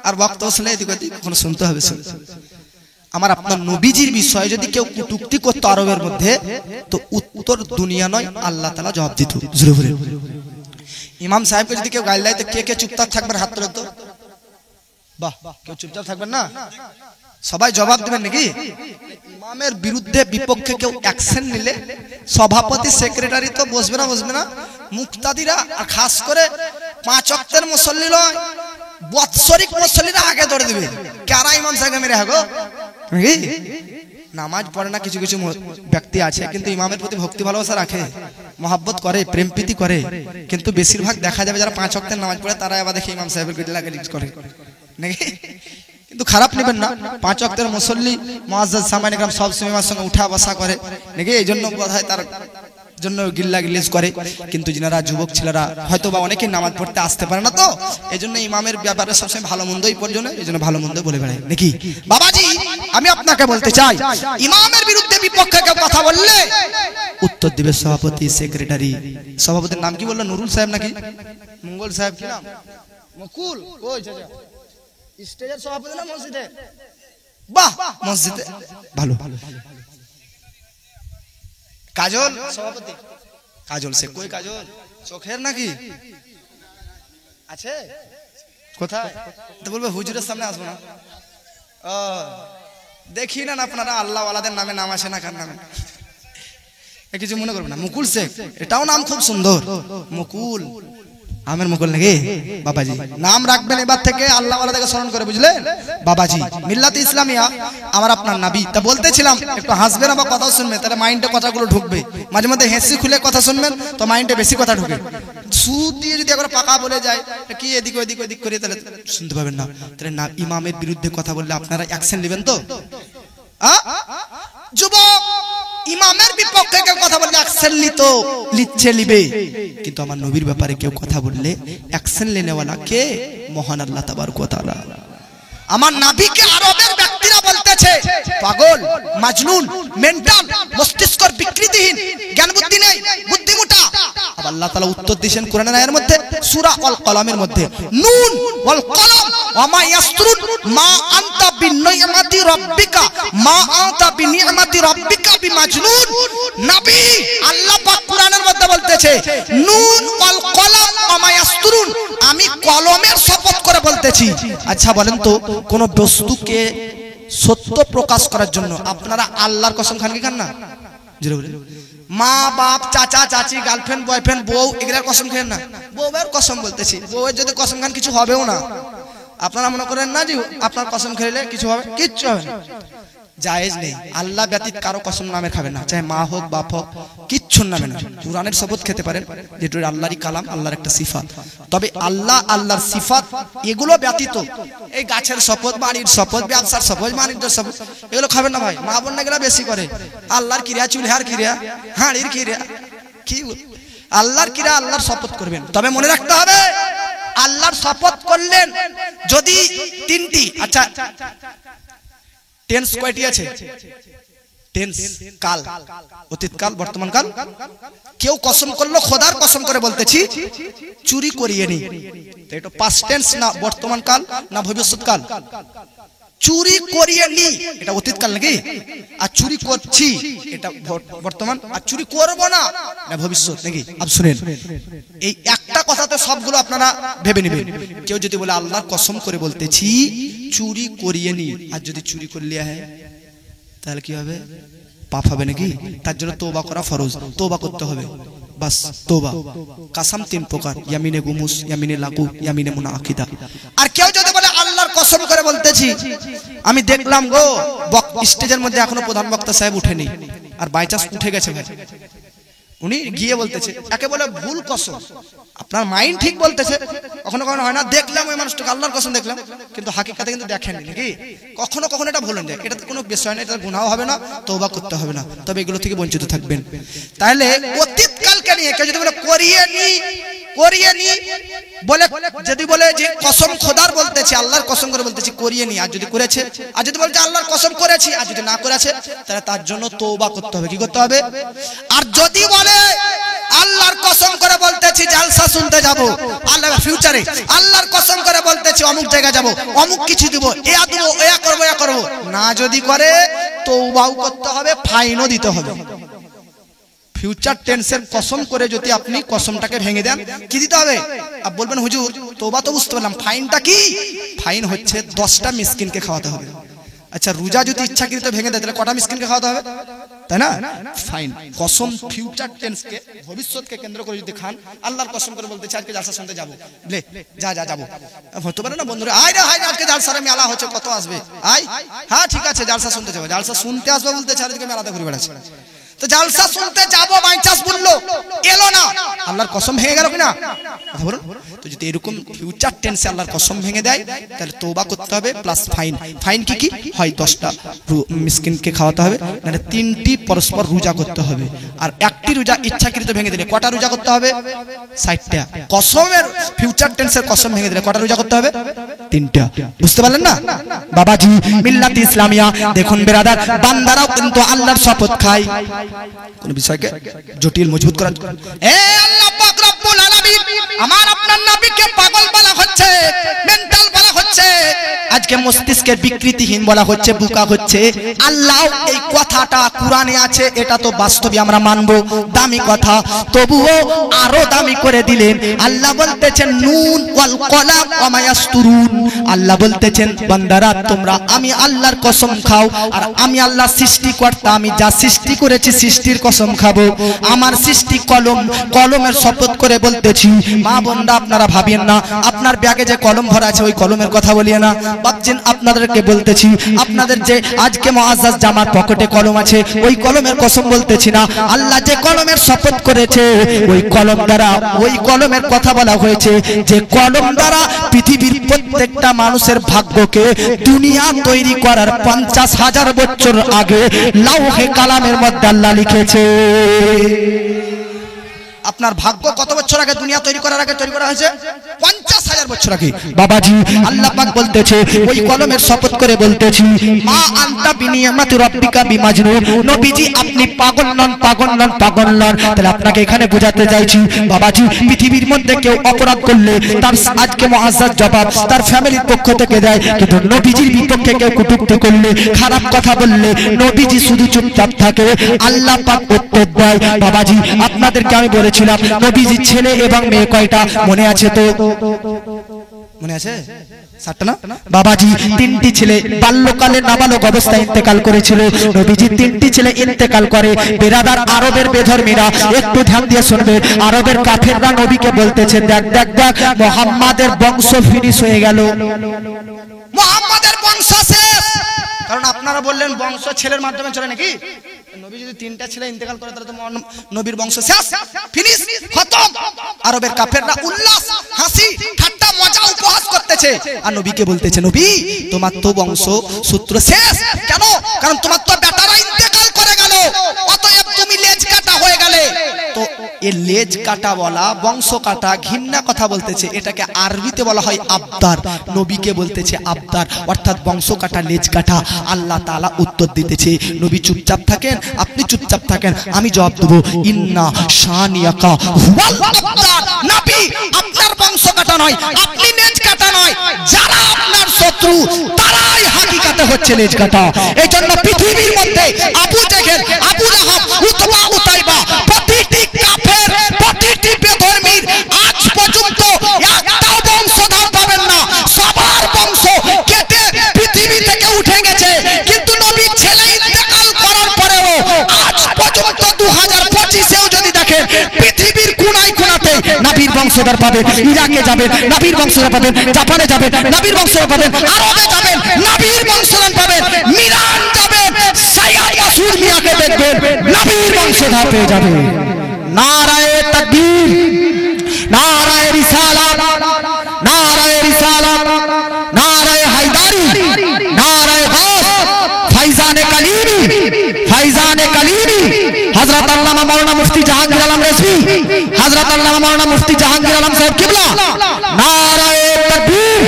আর বক্তব্য শুনে এদিক ওদিক কোন শুনতে হবে শুন আমার আপনার নবীজির বিষয়ে যদি কেউ কটূক্তি করত আরবের মধ্যে তো উত্তর দুনিয়া নয় আল্লাহ তাআলা জবাব দিত জোরে বলেন ইমাম সাহেবকে যদি কেউ গালি দেয় তো কে কে চুপচাপ থাকবেন হাত তোলেন তো বাহ কেউ চুপচাপ থাকবেন না সবাই জবাব দিবেন নাকি ইমামের বিরুদ্ধে বিপক্ষে কেউ অ্যাকশন নিলে সভাপতি সেক্রেটারি তো বসবে না মুক্তাদিরা আর খাস করে পাঁচ ওয়াক্তের মুসল্লি নয় বৎসরিক মুসল্লিরা আগে দৌড়ে দিবে কারা ইমাম সাহেবকে মেরে হাগো নাকি নামাজ পড়ে না কিছু কিছু ব্যক্তি আছে কিন্তু ইমামের প্রতি ভক্তি ভালোবাসা রাখে মহব্বত করে প্রেম প্রীতি করে কিন্তু বেশিরভাগ দেখা যাবে যারা পাঁচ ওয়াক্তের নামাজ পড়ে তারা আবার দেখে ইমাম সাহেবের গিলা গালি করে নাকি কিন্তু খারাপ নেবেন না পাঁচ ওয়াক্তের মুসল্লি মুআজ্জাজ জামানে কেরাম সব সময় সঙ্গে উঠা বসা করে নাকি এইজন্য বোধহয় তার জন্য গিল্লা গিলিজ করে কিন্তু যারা যুবক ছেলেরা হয়তো বা অনেকে নামাজ পড়তে আসতে পারে না তো এইজন্য ইমামের ব্যাপারে সবসময় ভালো মন্দই পর্যন্ত এইজন্য ভালো মন্দ বলে বেড়ায় নাকি বাবাজি আমি আপনাকে বলতে চাই ইমামের বিরুদ্ধে বিপক্ষে কেউ কথা বললে উত্তর দিবে সভাপতি সেক্রেটারি সভাপতির নাম কি বললো নুরুল সাহেব নাকি মঙ্গল সাহেব কি নাম মুকুল কই চাচা স্টেজের সভাপতি না মসজিদে বাহ মসজিদে ভালো কাজল সভাপতি কাজল সে কই কাজল চোখের নাকি আছে কোথায় তো বলবে হুজুরের সামনে আসবো না ও দেখি না আপনারা আল্লাহ ওয়ালাদের নামে নাম আসে না কার নামে কিছু মনে করবে না মুকুল শেখ এটাও নাম খুব সুন্দর মুকুল আমের মুকুল নাকি বাবাজি নাম রাখবেন এবার থেকে আল্লাহ ওয়ালাদেরকে স্মরণ করে বুঝলেন বাবাজি মিল্লাতে ইসলামিয়া আমার আপনার নবী তা বলতেছিলাম একটু হাসবেন আবার কথা শুনবেন তাহলে মাইন্ডে কথাগুলো ঢুকবে মাঝে মধ্যে হেসি খুলে কথা শুনবেন তো মাইন্ডে বেশি কথা ঢুকে সুদ দিয়ে যদি একবার পাকা বলে যায় কি এদিক ওদিক ওদিক করে তাহলে শুনতে পাবেন না। তাহলে না ইমামের বিরুদ্ধে কথা বললে আপনারা অ্যাকশন নেবেন তো? যুবক ইমামের বিপক্ষে কেউ কথা বললে অ্যাকশন নিবে, কিন্তু আমার নবীর ব্যাপারে কেউ কথা বললে অ্যাকশন নেওয়ালা কে? মহান আল্লাহ তাবারক ওয়া তাআলা। আমার নবীকে আরবের ব্যক্তিরা বলতেছে পাগল, মাজনুন, মেন্টাল, মস্তিষ্কর বিকৃতিহীন, জ্ঞান বুদ্ধি নেই, বুদ্ধি মোটা। আল্লাহ তাআলা উত্তর দিয়েছেন কোরআনের আয়াতের মধ্যে সূরা আল কলামের মধ্যে, নুন ওয়াল কলম ওয়া মা ইয়াসতুরুন মা আনতা বিনিয়ামাতি রাব্বিকা মা আনতা বিনিয়ামাতি রাব্বিকা বিমাজনুন। নবী আল্লাহ পাক কোরআনের মধ্যে বলতেছে নুন ওয়াল কলম ওয়া মা ইয়াসতুরুন, আমি কলমের শপথ করে বলতেছি। আচ্ছা বলেন তো, কোন বস্তুকে সত্য প্রকাশ করার জন্য আপনারা আল্লাহর কসম খান কি খান না? মা বাপ, চাচা চাচি, গার্লফ্রেন্ড বয়ফ্রেন্ড, বউ, এগুলার কসম খান না? বউয়ের কসম বলতেছি, বউয়ের যদি কসম খান কিছু হবেও না। আপনারা মনে করেন না যে আপনার কসম খেলে কিছু হবে, কিচ্ছু হবে না, জায়েজ নেই। আল্লাহ ব্যতীত কারো কসম নামে খাবেন না, চাহে মা হোক বাপ হোক, কিচ্ছুর নামে না। কুরআনের শপথ খেতে পারেন, যেটা আল্লাহরই কালাম, আল্লাহর একটা সিফাত। তবে আল্লাহ, আল্লাহর সিফাত এগুলো ব্যতীত এই গাছের শপথ, বাড়ির শপথ, ব্যবসার শপথ, বাণিজ্যের শপথ, এগুলো খাবেন না ভাই। মা বোন এগুলো বেশি করে। আল্লাহর কিরা, চুলহার কিরা, হাঁড়ির কিরা, কি আল্লাহর কিরা, আল্লাহর শপথ করবেন। তবে মনে রাখতে হবে আল্লাহর শপথ করলেন যদি তিনটি, আচ্ছা টেন্স কয়টি আছে? টেন্স কাল, অতীতকাল, বর্তমানকাল। কেউ কসম করলো, খোদার কসম করে বলতেছি চুরি করিয়ে নি, এটা পাস্ট টেন্স না বর্তমানকাল না ভবিষ্যৎকাল? চুরি করিয়ে নি এটা অতীতকাল নাকি? আর চুরি করছি এটা বর্তমান। আর চুরি করব না না ভবিষ্যৎ নাকি? আপ শুনেন, এই একটা কথাতে সবগুলো আপনারা ভেবে নেবেন। কেউ যদি বলে আল্লাহর কসম করে বলতেছি চুরি করিয়ে নি, আর যদি চুরি করলে হয় তাহলে কি হবে? পাপ হবে নাকি? তার জন্য তওবা করা ফরজ, তওবা করতে হবে। বাস তওবা। কাসাম তিন প্রকার, ইয়ামিনে গুমুস, ইয়ামিনে লাগু, ইয়ামিনে মুনাআকিদা। আর কেউ যদি বলে আল্লাহর কসম করে বলতেছি, আমি দেখলাম গো স্টেজের মধ্যে এখনো প্রধান বক্তা সাহেব উঠেনি, আর বাই চান্স উঠে গেছে ভাই, উনি গিয়ে বলতেছে, একে বলে ভুল কসম। আপনার মাইন্ড ঠিক বলতেছে, কখনো কখনো হয় না দেখলাম ওই মানুষটাকে আল্লাহর কসম দেখলাম, কিন্তু হাকিকাতে কিন্তু দেখেননি নাকি? কখনো কখনো এটা ভুলেন যায়, এটাতে কোনো বিষয় না, এটা গুনাহও হবে না, তওবা করতে হবে না। তবে এগুলো থেকে বঞ্চিত থাকবেন। তাহলে অতীতকালকে নিয়ে কেউ যদি বলে করিয়ে নি বলে, যদি বলে যে কসম খোদার বলতেছি, আল্লাহর কসম করে বলতেছি করিয়ে নি, আর যদি করেছে, আর যদি বলছে আল্লাহর কসম করেছি, আর যদি না করেছে তাহলে তার জন্য তওবা করতে হবে। কি করতে হবে? আর যদি বলে আল্লাহর কসম করে বলতেছি জালসা শুনতে যাব, আল্লাহ ফিউচারে আল্লাহর কসম করে বলতেছি অমুক জায়গা যাব, অমুক কিছু দিব, এয়া দেব, এয়া করব, এয়া করব না, যদি করে তওবাও করতে হবে, ফাইনও দিতে হবে। ফিউচার টেন্সের কসম করে যদি আপনি কসমটাকে ভেঙে দেন, কি দিতে হবে? আর বলবেন হুজুর তওবা তো বুঝতে পারলাম, ফাইনটা কি? ফাইন হচ্ছে 10টা মিসকিনকে খাওয়াতে হবে। আচ্ছা রোজা যদি ইচ্ছাকৃত ভেঙে দেয় তাহলে কটা মিসকিনকে খাওয়াতে হবে? তাই না? ফাইন। কসম ফিউচার টেন্সকে, ভবিষ্যৎকে কেন্দ্র করে যদি খান, আল্লাহর কসম করে বলতে চাই আজকে জালসা শুনতে যাব, লে যা যাবো, হতে পারে না বন্ধুরা, আয় রে হাই আজকে জালসারে মেলা হচ্ছে, কত আসবে, আয় হ্যাঁ ঠিক আছে জালসা শুনতে যাবো। জালসা শুনতে আসবে বলতে চারিদিকে মেলাতে ঘুরে বেড়াচ্ছে, তো জালসা শুনতে যাবো, বাই চান্স বললো এলো না, আল্লাহর কসম ভেঙে গেল কিনা? কথা বলুন। তো যদি এরকম ফিউচার টেন্সে আল্লাহর কসম ভেঙে দেয় তাহলে তওবা করতে হবে প্লাস ফাইন। ফাইন কি কি? হয় 10টা মিসকিনকে খাওয়াতে হবে, নাহলে 3টি পরস্পর রোজা করতে হবে। আর একটি রোজা ইচ্ছাকৃত ভেঙে দিলে কটা রোজা করতে হবে? 60টা। কসমের ফিউচার টেন্সের কসম ভেঙে দিলে কটা রোজা করতে হবে? 3টা। বুঝতে পারলেন না বাবাজি? মিল্লাত ইসলামিয়া দেখুন বেরাদার, বান্দারাও কিন্তু আল্লাহর শপথ খায় কোন বিষয়কে জটিল মজবুত করার। এ আল্লাহ পাক রব্বুল আলামিন, আমার আপনার নবীকে পাগল বলা হচ্ছে, মেন্টাল বলা হচ্ছে, আজকে মস্তিষ্কের বিকৃতিহীন বলা হচ্ছে, বোকা হচ্ছে। আল্লাহ এই কথাটা কোরআনে আছে, এটা তো বাস্তবে আমরা মানবো, দামি কথা, তবুও আরো দামি করে দিলেন। আল্লাহ বলতেছেন নুন ওয়াল কলাম ওয়া মা ইয়াসতুরুন। আল্লাহ বলতেছেন বান্দারা তোমরা আমি আল্লাহর কসম খাও, আর আমি আল্লাহ সৃষ্টিকর্তা, আমি যা সৃষ্টি করেছি সৃষ্টির কসম খাবো। আমার সৃষ্টি কলম, কলমের শপথ করে বলতেছি। মা বোনরা আপনারা ভাবেন না আপনার ব্যাগে যে কলম ভরা আছে ওই কলমের কথা বলিয়ে না, বাপ ভাবছেন আপনাদেরকে বলতেছি, আপনাদের যে আজকে মুআজ্জাজ জামার পকেটে কলম আছে, ওই কলমের কসম বলতেছি না, আল্লাহ যে কলমের শপথ করেছে ওই কলম দ্বারা, ওই কলমের কথা বলা হয়েছে যে কলম দ্বারা পৃথিবীর প্রত্যেকটা মানুষের ভাগ্যকে দুনিয়া তৈরি করার 50,000 বছর আগে লাউহে কালামের মধ্যে আল্লাহ লিখেছে। আপনার ভাগ্য কত বছর আগে দুনিয়া তৈরি করার আগে তৈরি করা হয়েছে? 50,000 বছর আগে। বাবাজি আল্লাহ পাক বলতেছে, ওই কলমের শপথ করে বলতেছি, মা আনতা বিনিয়ামাতি রাব্বিকা বিমাজনুন, নবীজি আপনি পাগল নন, পাগল নন, পাগল নন। তাহলে আপনাকে এখানে বোঝাতে চাইছি বাবাজি, পৃথিবীর মধ্যে কেউ অপরাধ করলে তার আজকে মুআজ্জাজ জবাব তার ফ্যামিলির পক্ষ থেকে দেয়, কিন্তু নবীজির বিপক্ষে কেউ কটূক্তি করলে, খারাপ কথা বললে নবীজি শুধু চুপচাপ থাকে, আল্লাহ পাক উত্তর দেয়। বাবাজি আপনাদেরকে আমি বলেছিলাম নবীজির ছেলে এবং মেয়ে কয়টা মনে আছে তো? মনে আছে? 7টা না? বাবাজি 3টি ছেলে বাল্যকালে নাবালক অবস্থায় ইন্তেকাল করেছিল। নবীজি 3টি ছেলে ইন্তেকাল করে। বেরাদার আরবের বেধর্মীরা একটু ধ্যান দিয়ে শুনবে, আরবের কাফেররা নবীকে বলতেছে, দেখ দেখ দেখ মুহাম্মাদের বংশ ফিনিশ হয়ে গেল, মুহাম্মাদের বংশ শেষ। কারণ আপনারা বললেন বংশ ছেলের মাধ্যমে চলে নাকি? নবী যদি 3টা ছেলে ইন্তেকাল করে তাহলে তো নবীর বংশ শেষ, ফিনিশ, খতম। আরবের কাফেররা উল্লাস, হাসি, ঠাট্টা, মজা, উপহাস করতেছে আর নবীকে বলতেছে, নবী তোমার তো বংশ সূত্র শেষ। কেন? কারণ তোমার তো বেটারা ইন্তেকাল করে গেল, অতএব তুমি লেজ কাটা হয়ে গেলে। তো এই লেজ কাটা বলা, বংশ কাটা ঘৃণা কথা বলতেছে, এটাকে আরবিতে বলা হয় আবদার। নবীকে বলতেছে আবদার, অর্থাৎ বংশ কাটা, লেজ কাটা। আল্লাহ তাআলা উত্তর দিতেছে, নবী চুপচাপ থাকেন, আপনি চুপচাপ থাকেন, আমি জবাব দেব, ইন্না শানিয়াকা হুয়াল আবদার। নবী আপনার বংশ কাটা নয়, আপনি লেজ কাটা নয়, যারা আপনার শত্রু তারাই হাকিকাতে হচ্ছে লেজ কাটা। এজন্য পৃথিবীর মধ্যে আবু জেহেল, আবু লাহাব, উতবা, উতাইবা, প্রতিটি কাফের, প্রতিটি বেধর্মীর আজ পর্যন্ত একটাও বংশধর পাবেন না, সবার বংশ কেটে পৃথিবী থেকে উঠে গেছে। কিন্তু নবীর ছেলে ইন্তেকাল করার পরেও আজ পর্যন্ত 2025-এও যদি দেখেন পৃথিবীর কোনায় কোনাতে নবীর বংশধর পাবেন, ইরাকে যাবেন নবীর বংশধর পাবেন, জাপানে যাবেন নবীর বংশধর পাবেন, আরবে যাবেন নবীর বংশধর পাবেন, মিরান যাবেন সাইয়্যিদ মাসুদ মিয়াকে দেখবেন নবীর বংশধর পেয়ে যাবেন। নারায়ে তাকবীর, নারায়ে রিসালাত, নারায়ে রিসালাত, নারায়ে হায়দারি, নারায়ে গাউস, ফাইজানে কালিমি, ফাইজানে কালিমি, হযরত আল্লামা মাওলানা মুফতি জাহাঙ্গীর আলম রেজভী, হযরত আল্লামা মাওলানা মুফতি জাহাঙ্গীর আলম সাহেব কিবলা, নারায়ে তাকবীর,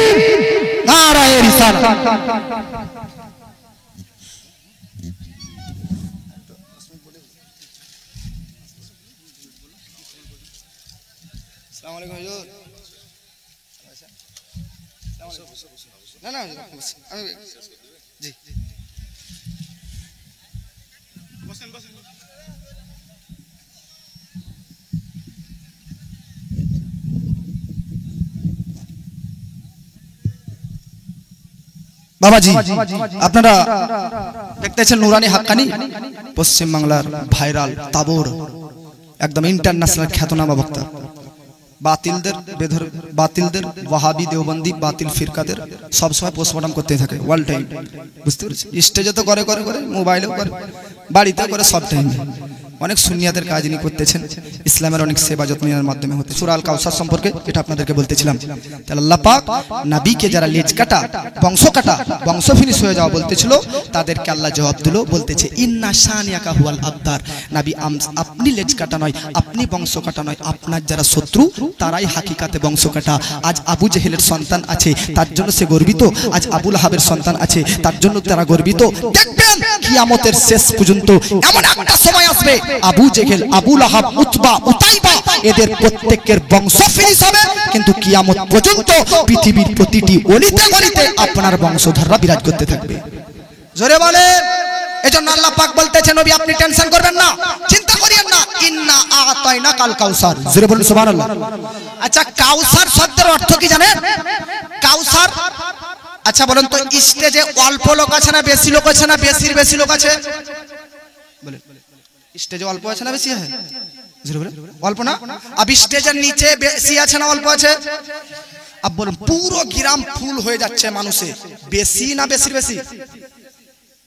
নারায়ে রিসালাত। আসসালামু আলাইকুম হুজুর। না না আমি জি বসেন বসেন। বাবাজি আপনারা দেখতেছেন নুরানি হাক্কানি, পশ্চিম বাংলার ভাইরাল তাবর, একদম ইন্টারন্যাশনাল খ্যাতনামা বক্তা। বাতিলদের ওয়াহাবি দেওবন্দি বাতিল ফিরকাদের সবসময় পোস্টমর্টম করতে থাকে অল টাইম, বুঝতে পেরেছি? স্টেজে তো করে করে করে, মোবাইলেও করে, বাড়িতেও করে, সব টাইম। অনেক সুন্নিয়াতের কাজ ইনি করতেছেন, ইসলামের অনেক সেবা যত্নের মাধ্যমে হতে। সূরা আল কাউসার সম্পর্কে এটা আপনাদেরকে বলতেছিলাম। তাহলে আল্লাহ পাক নবীকে যারা লেজ কাটা, বংশ কাটা, বংশ ফিনিশ হয়ে যাওয়া বলতেছিল, তাদেরকে আল্লাহ জবাব দিল, বলতেছে ইন্না শানিয়াকা হুয়াল আবদার। নবী আপনি লেজ কাটা নয়, আপনি বংশ কাটা নয়, আপনার যারা শত্রু তারাই হাকিকাতে বংশ কাটা। আজ আবু জেহেলের সন্তান আছে তার জন্য সে গর্বিত, আজ আবু লাহাবের সন্তান আছে তার জন্য তারা গর্বিত। দেখবেন কিয়ামতের শেষ পর্যন্ত এমন একটা সময় আসবে, আবু জেহেল, আবু লাহাব, উতবা, উতাইবা এদের প্রত্যেকের বংশ ফিনিশ হবে, কিন্তু কিয়ামত পর্যন্ত পৃথিবীর প্রতিটি অলিতে গলিতে আপনার বংশধররা বিরাজ করতে থাকবে। জোরে বলেন। এজন্য আল্লাহ পাক বলতেছে, নবী আপনি টেনশন করবেন না, চিন্তা করিয়েন না, ইন্না আতাইনা কাল কাউসার। জোরে বলুন সুবহানাল্লাহ। আচ্ছা কাউসার শব্দের অর্থ কি জানেন? কাউসার, আচ্ছা বলেন তো, স্টেজে অল্প লোক আছে না বেশি লোক আছে না বেশির বেশি লোক আছে? বলেন, স্টেজে অল্প আছে না বেশি আছে? অল্প না? আবি স্টেজের নিচে বেশি আছে না অল্প আছে? अब बोलুন পুরো গ্রাম ফুল হয়ে যাচ্ছে মানুষে, বেশি না বেশির বেশি?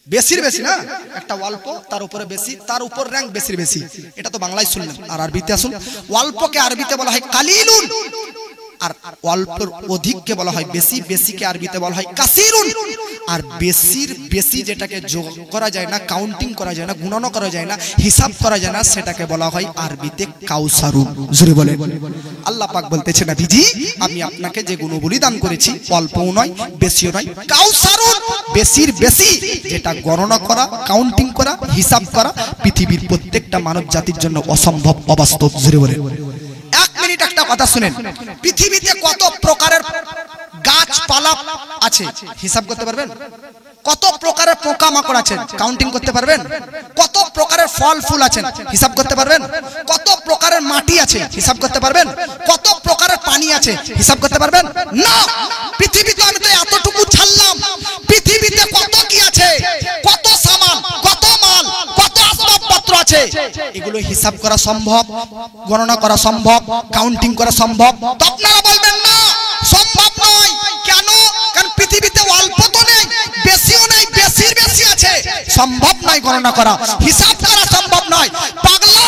বেশির বেশি না? একটা অল্প, তার উপরে বেশি, তার উপর র‍্যাঙ্ক বেশির বেশি। এটা তো বাংলায় শুনলেন, আর আরবিতে আসুন। অল্পকে আরবিতে বলা হয় কালিলুন, আর অল্পের অধিককে বলা হয় বেশি, বেশিকে আরবিতে বলা হয় কাসিরুন। আর বেশির বেশি যেটাকে যোগ করা যায় না, কাউন্টিং করা যায় না, গুণন করা যায় না, হিসাব করা যায় না, সেটাকে বলা হয় আরবিতে কাউসারুন। জোরে বলেন। আল্লাহ পাক বলতেছে নবীজি আমি আপনাকে যে গুণগুলি দান করেছি অল্পও নয় বেশিও নয়, কাউসারুন বেশির বেশি, যেটা গণনা করা, কাউন্টিং করা, হিসাব করা পৃথিবীর প্রত্যেকটা মানব জাতির জন্য অসম্ভব, অবাস্তব। জোরে বলেন। এক মিনিট একটা কথা শুনেন, পৃথিবীতে কত প্রকারের গাছপালা আছে হিসাব করতে পারবেন? কত প্রকারের পোকামাকড় আছেন কাউন্টিং করতে পারবেন? কত প্রকারের ফল ফুল আছেন হিসাব করতে পারবেন? কত প্রকারের মাটি আছে হিসাব করতে পারবেন? কত প্রকারের পানি আছে হিসাব করতে পারবেন? না। পৃথিবীতে আমি তো এতটুকু ছাড়লাম, পৃথিবীতে কত কি আছে, কত সামান, কত মাল, কত আসবাবপত্র আছে, এগুলো হিসাব করা সম্ভব, গণনা করা সম্ভব, কাউন্টিং করা সম্ভব? তো আপনারা বলবেন না সম্ভব নয়। কেন? কারণ পৃথিবীতে অল্প তো নেই, বেশিও নেই, বেশির বেশি আছে, সম্ভব নয় গণনা করা, হিসাব করা সম্ভব নয়। পাগলা,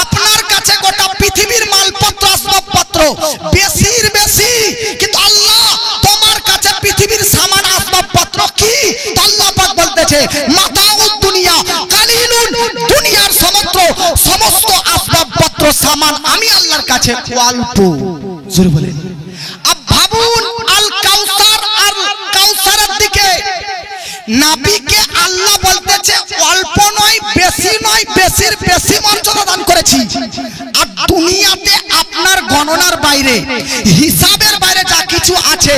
আপনার কাছে গোটা পৃথিবীর মালপত্র, আসবাবপত্র বেশির বেশি, কিন্তু আল্লাহ তোমার কাছে পৃথিবীর সামান, আসবাবপত্র কি? তো আল্লাহ পাক বলতেছে মাতাউদ দুনিয়া কালিলুন, দুনিয়ার সমস্ত আসবাবপত্র সামান আমি আল্লাহর কাছে অল্প। জোরে বলেন। আব ভাবুন আল কাউসার, আর কাউসারের দিকে নবীকে আল্লাহ বলতেছে অল্প নয় বেশি নয়, বেশির বেশি মর্যাদা দান করেছি। আর দুনিয়াতে আপনার গণনার বাইরে, হিসাবের বাইরে যা কিছু আছে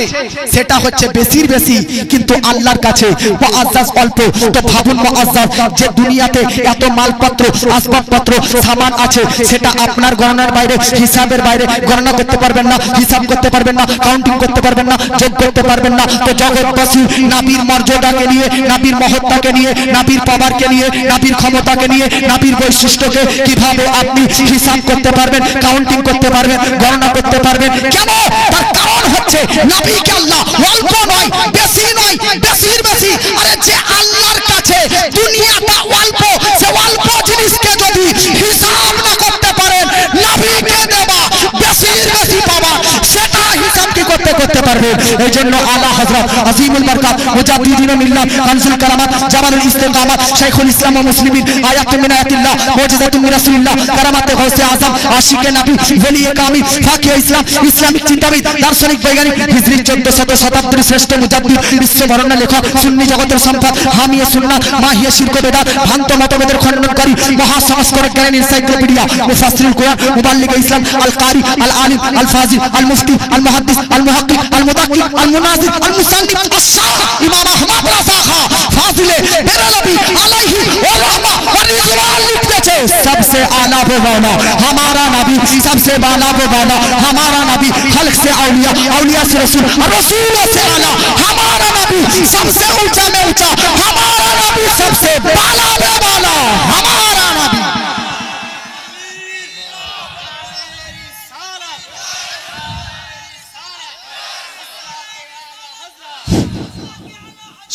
সেটা হচ্ছে বেশির বেশি, কিন্তু আল্লাহর কাছে মুআজ্জাজ অল্প। তো ভাবুন মুআজ্জাজ, যে দুনিয়াতে এত মালপত্র, আসবাবপত্র, সামান আছে, সেটা আপনার গণনার বাইরে, হিসাবের বাইরে, গণনা করতে পারবেন না, হিসাব করতে পারবেন না, কাউন্টিং করতে পারবেন না, যোগ করতে পারবেন না। তো জগৎবাসী নবীর মর্যাদাকে নিয়ে, নবীর মহত্তাকে নিয়ে, নবীর পাওয়ারকে নিয়ে, নবীর ক্ষমতাকে নিয়ে, নবীর বৈশিষ্ট্যকে কিভাবে আপনি হিসাব করতে পারবেন, কাউন্টিং করতে পারবেন, গণনা করতে পারবেন? কেন? তার কারণ হচ্ছে নবীকে আল্লাহ অল্প নয় বেশি নয়, বেশির বেশি। আরে যে আল্লাহর কাছে দুনিয়াটা অল্প, সে অল্প জিনিসকে যদি হিসাব না করতে পারেন, নবীকে দেওয়া বেশির বেশি পাওয়া, সেটা হিসাব কি করতে পারবে? এই জন্য আলা হযরত আজিমুল বারকাত মুজাদ্দিদিন মিল্লাত কানজুল কারামাত জামালুল ইস্তেকামাত শাইখুল ইসলাম ওয়া মুসলিমিন আয়াতুম মিন আয়াতিল্লাহ মুজিজাতুম মিন রাসূলিল্লাহ কারামাতে গাউসে আযম আশিকে নবী ওলিয়ে কামিল ফাকিহ ইসলাম ইসলামিক চিন্তাবিদ দার্শনিক বৈজ্ঞানিক হিজরি 1400 শতাব্দীর শ্রেষ্ঠ মুজাদ্দিদ বিশ্ববরণ্য লেখক সুন্নি জগতের সম্পদ হামিয়ে সুন্নাহ মাহিয়ে শিরক বেদাত ভ্রান্ত মতভেদের খণ্ডনকারী মহাসংস্কারক জ্ঞান এনসাইক্লোপিডিয়া মুফাসসিরুল কুরআন মুবাল্লিগ ইসলাম আল কারি আল আলিম আল ফাজিল আল মুফতি আল মুহাদ্দিস আল মুহাক্কিক আল মুদাক্কিক আল মুনাজির আল মুসান্নিফ আশ-শাহ ইমাম আহমদ রাফাখা ফাজিলে বেরালভী আলাইহি ওয়া রাহমা ওয়া রিজওয়ান লিখতেছে सबसे आला वो मौला हमारा नबी, सबसे बाला वो मौला हमारा नबी, खल्क से औलिया, औलिया से रसूल, रसूलों से आला हमारा नबी, सबसे ऊंचा में ऊंचा हमारा नबी, सबसे बाला में बाला हमारा नबी।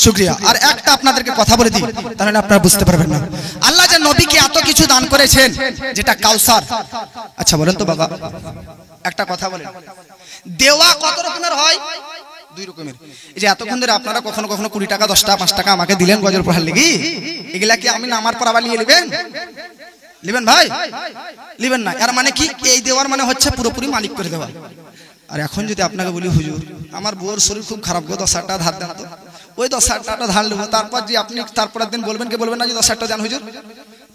শুকরিয়া। আর একটা আপনাদেরকে কথা বলে দিই, তাহলে আপনারা বুঝতে পারবেন না। আল্লাহ যে নবীকে এত কিছু দান করেছেন, যেটা কাউসার। আচ্ছা বলেন তো বাবা, একটা কথা বলেন, দেওয়া কত রকমের হয়? দুই রকমের। এই যে এতক্ষণ ধরে আপনারা কখনো কখনো 20 টাকা 10 টাকা 5 টাকা আমাকে দিলেন গজর পড়ার লাগি, এগুলা কি আমি নামার পর আবার নিয়ে নেবেন? নেবেন ভাই? নেবেন না। এর মানে কি? এই দেওয়ার মানে হচ্ছে পুরোপুরি মালিক করে দেওয়া। আর এখন যদি আপনাকে বলি হুজুর আমার বউর শরীর খুব খারাপ গো, 10 টাকা ধার দেন তো, ওই 10 টাকা ধার নেবো, তারপর যে আপনি তারপরের দিন বলবেন কি বলবেন না যে 10 টাকা দেন হুজুর?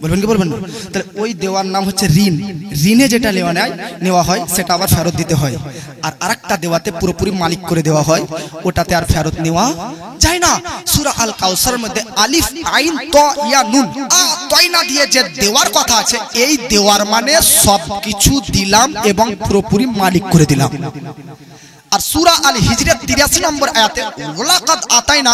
বলবেন কি বলবেন না? তাহলে ওই দেওয়ার নাম হচ্ছে ঋণ। ঋণে যেটা নেওয়া হয় সেটা আবার ফেরত দিতে হয়। আর আরেকটা দেওয়াতে পুরোপুরি মালিক করে দেওয়া হয়, ওটাতে আর ফেরত নেওয়া যায় না। সূরা আল কাউসারের মধ্যে আলিফ আইন ত ইয়া নুন তয়না দিয়ে যে দেওয়ার কথা আছে, এই দেওয়ার মানে সবকিছু দিলাম এবং পুরোপুরি মালিক করে দিলাম। আর সূরা আল হিজরের 83 নম্বর আয়াতে ওয়ালাকাদ আতাইনা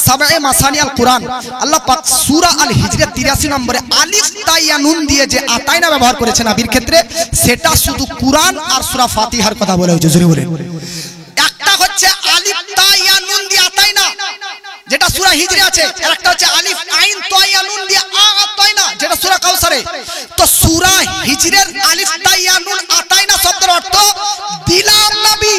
সাবআ মাসানিয়াল কুরআন, আল্লাহ পাক সূরা আল হিজরের 83 নম্বরে আলিফ তা ইয়া নুন দিয়ে যে আতাইনা ব্যবহার করেছেন নবীর ক্ষেত্রে, সেটা শুধু কুরআন আর সূরা ফাতিহার কথা বলে হয়েছে। জোরে বলে, একটা হচ্ছে আলিফ তা ইয়া নুন দিয়ে আতাইনা যেটা সূরা হিজরে আছে, আর একটা হচ্ছে আলিফ আইন তা ইয়া নুন দিয়ে আতাইনা যেটা সূরা কাউসারে। তো সূরা হিজরের আলিফ তা ইয়া নুন আতাইনা শব্দের অর্থ দিলাম নবী,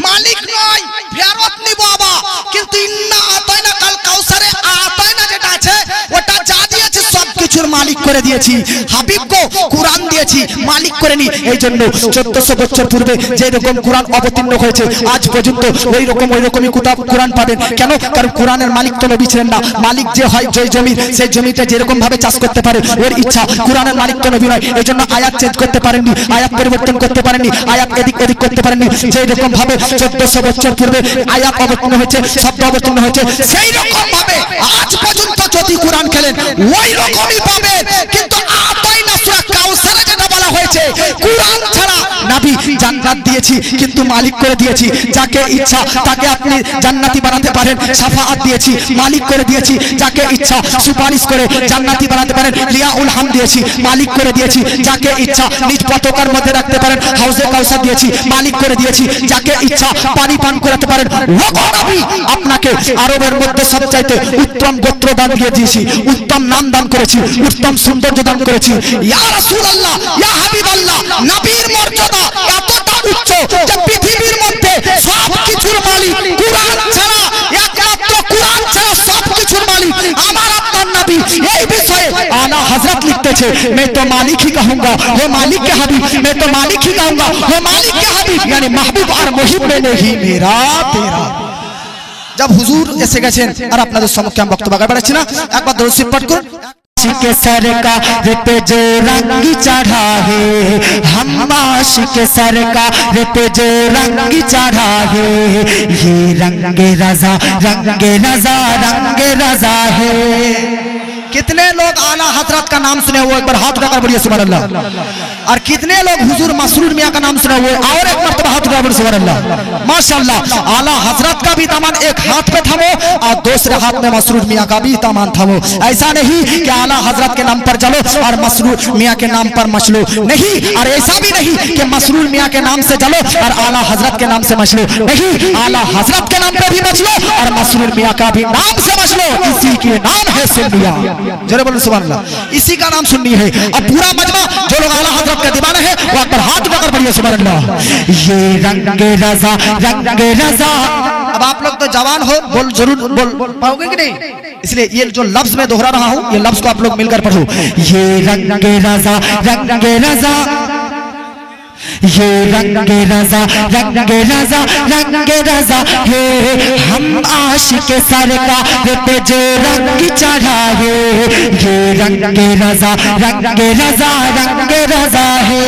মালিক নয়, ফেরত নিব বাবা, কিন্তু ইন্না আতাইনা কাল কাউসারে আতাইনা যেটা আছে ওটা যা দিয়েছি সব কিছুর মালিক করে দিয়েছি। হাবিবকে কুরআন দিয়েছি, মালিক করে নি। এই জন্য 1400 বছর পূর্বে যে রকম কুরআন অবতীর্ণ হয়েছে আজ পর্যন্ত ওই রকমই কুরআন পাবেন। কেন? কারণ কুরআনের মালিক তো নবী ছিলেন না। মালিক যে হয় যে জমি, সেই জমিতে যেরকম ভাবে চাষ করতে পারে ওর ইচ্ছা। কুরআনের মালিক তো নবী নয়, এই জন্য আয়াত চেঞ্জ করতে পারেননি, আয়াত পরিবর্তন করতে পারেননি, আয়াত এদিক ওদিক করতে পারেননি। যে রকম ভাবে 1400 বছর পূর্বে আয়াত অবতীর্ণ হয়েছে, শব্দ অবতীর্ণ হয়েছে, সেই রকম ভাবে আজ পর্যন্ত যদি কুরআন খেলেন ওই রকমই পাবেন। কিন্তু আতাইনা সূরা কাউসারে যেটা বলা হয়েছে, কুরআন ছাড়া নবী জান্নাত দিয়েছি কিন্তু মালিক করে দিয়েছি। যাকে ইচ্ছা তাকে আপনি জান্নাতি বানাতে পারেন, শাফাআত দিয়েছি, মালিক করে দিয়েছি। যাকে ইচ্ছা সুপারিশ করে জান্নাতি বানাতে পারেন, লিয়াউল হাম দিয়েছি, মালিক করে দিয়েছি। যাকে ইচ্ছা নিজ পতাকার মধ্যে রাখতে পারেন, হাউজে কাউসার দিয়েছি, মালিক করে দিয়েছি। যাকে ইচ্ছা পানি পান করাতে পারেন। ওগো নবী, আপনাকে আরবের মধ্যে সবচাইতে উত্তম গোত্র দান দিয়ে দিয়েছি, উত্তম নাম দান করেছি, উত্তম সৌন্দর্য দান করেছি। ইয়া রাসূলুল্লাহ, ইয়া হাবিবাল্লাহ, নবীর মর্যাদা এতটা উচ্চ যে পৃথিবীর মধ্যে সব কিছুর মালিক কুরআন ছাড়া, একমাত্র কুরআন ছাড়া সব কিছুর মালিক আমার আপনার নবী। এই বিষয়ে আলা হযরত লিখতেছে, मैं तो मालिक ही कहूंगा वो मालिक के हबीब, मैं तो मालिक ही कहूंगा वो मालिक के हबीब, यानी महबूब और मुहिब में नहीं मेरा तेरा। जब हुजूर এসে গেছেন আর আপনাদের সম্মুখে আমি বক্তব্য আগে বাড়াচ্ছি না, একবার দরুদ শরীফ পাঠ করুন। के सरकार पे जो रंग चढ़ा है, हम आशिक सरकार पे जो रंग चढ़ा है, ये रंग रजा रंग रजा है। कितने लोग आला हजरत का नाम सुने हुए, एक बार हाथ उठाकर बोलिए सुभान अल्लाह। और कितने लोग हुजूर मसरूर मियां का नाम सुने हुए, और एक मर्तबा हाथ उठाकर बोलिए सुभान अल्लाह। माशाअल्लाह, आला हजरत का भी दामन एक हाथ पे थामो और दूसरे हाथ में मसरूर मियां का भी दामन थामो। ऐसा नहीं कि आला हजरत के नाम पर चलो और मसरूर मियां के नाम पर मचलो, नहीं। और ऐसा भी नहीं कि मसरूर मियां के नाम से चलो और आला हजरत के नाम से मचलो, नहीं। आला हजरत के नाम पे भी मचलो और मसरूर मियां का भी नाम से मचलो। इसी के नाम है सुन्निया। जरा बोलो सुभान अल्लाह, इसी का नाम सुन्नी है। अब पूरा मजमा जो लोग आला हजरत का दीवाना है वो अगर हाथ उठाकर पढ़िए सुभान अल्लाह। ये रंग रजा। अब आप लोग तो जवान हो, बोल जरूर बोल पाओगे कि नहीं, इसलिए ये जो लफ्ज मैं दोहरा रहा हूँ ये लफ्ज को आप लोग मिलकर पढ़ो। ये रंग रजा ये रंग रजा है, हम आशिक सरकार पे जो रंग चढ़ा है, ये रंग रजा है।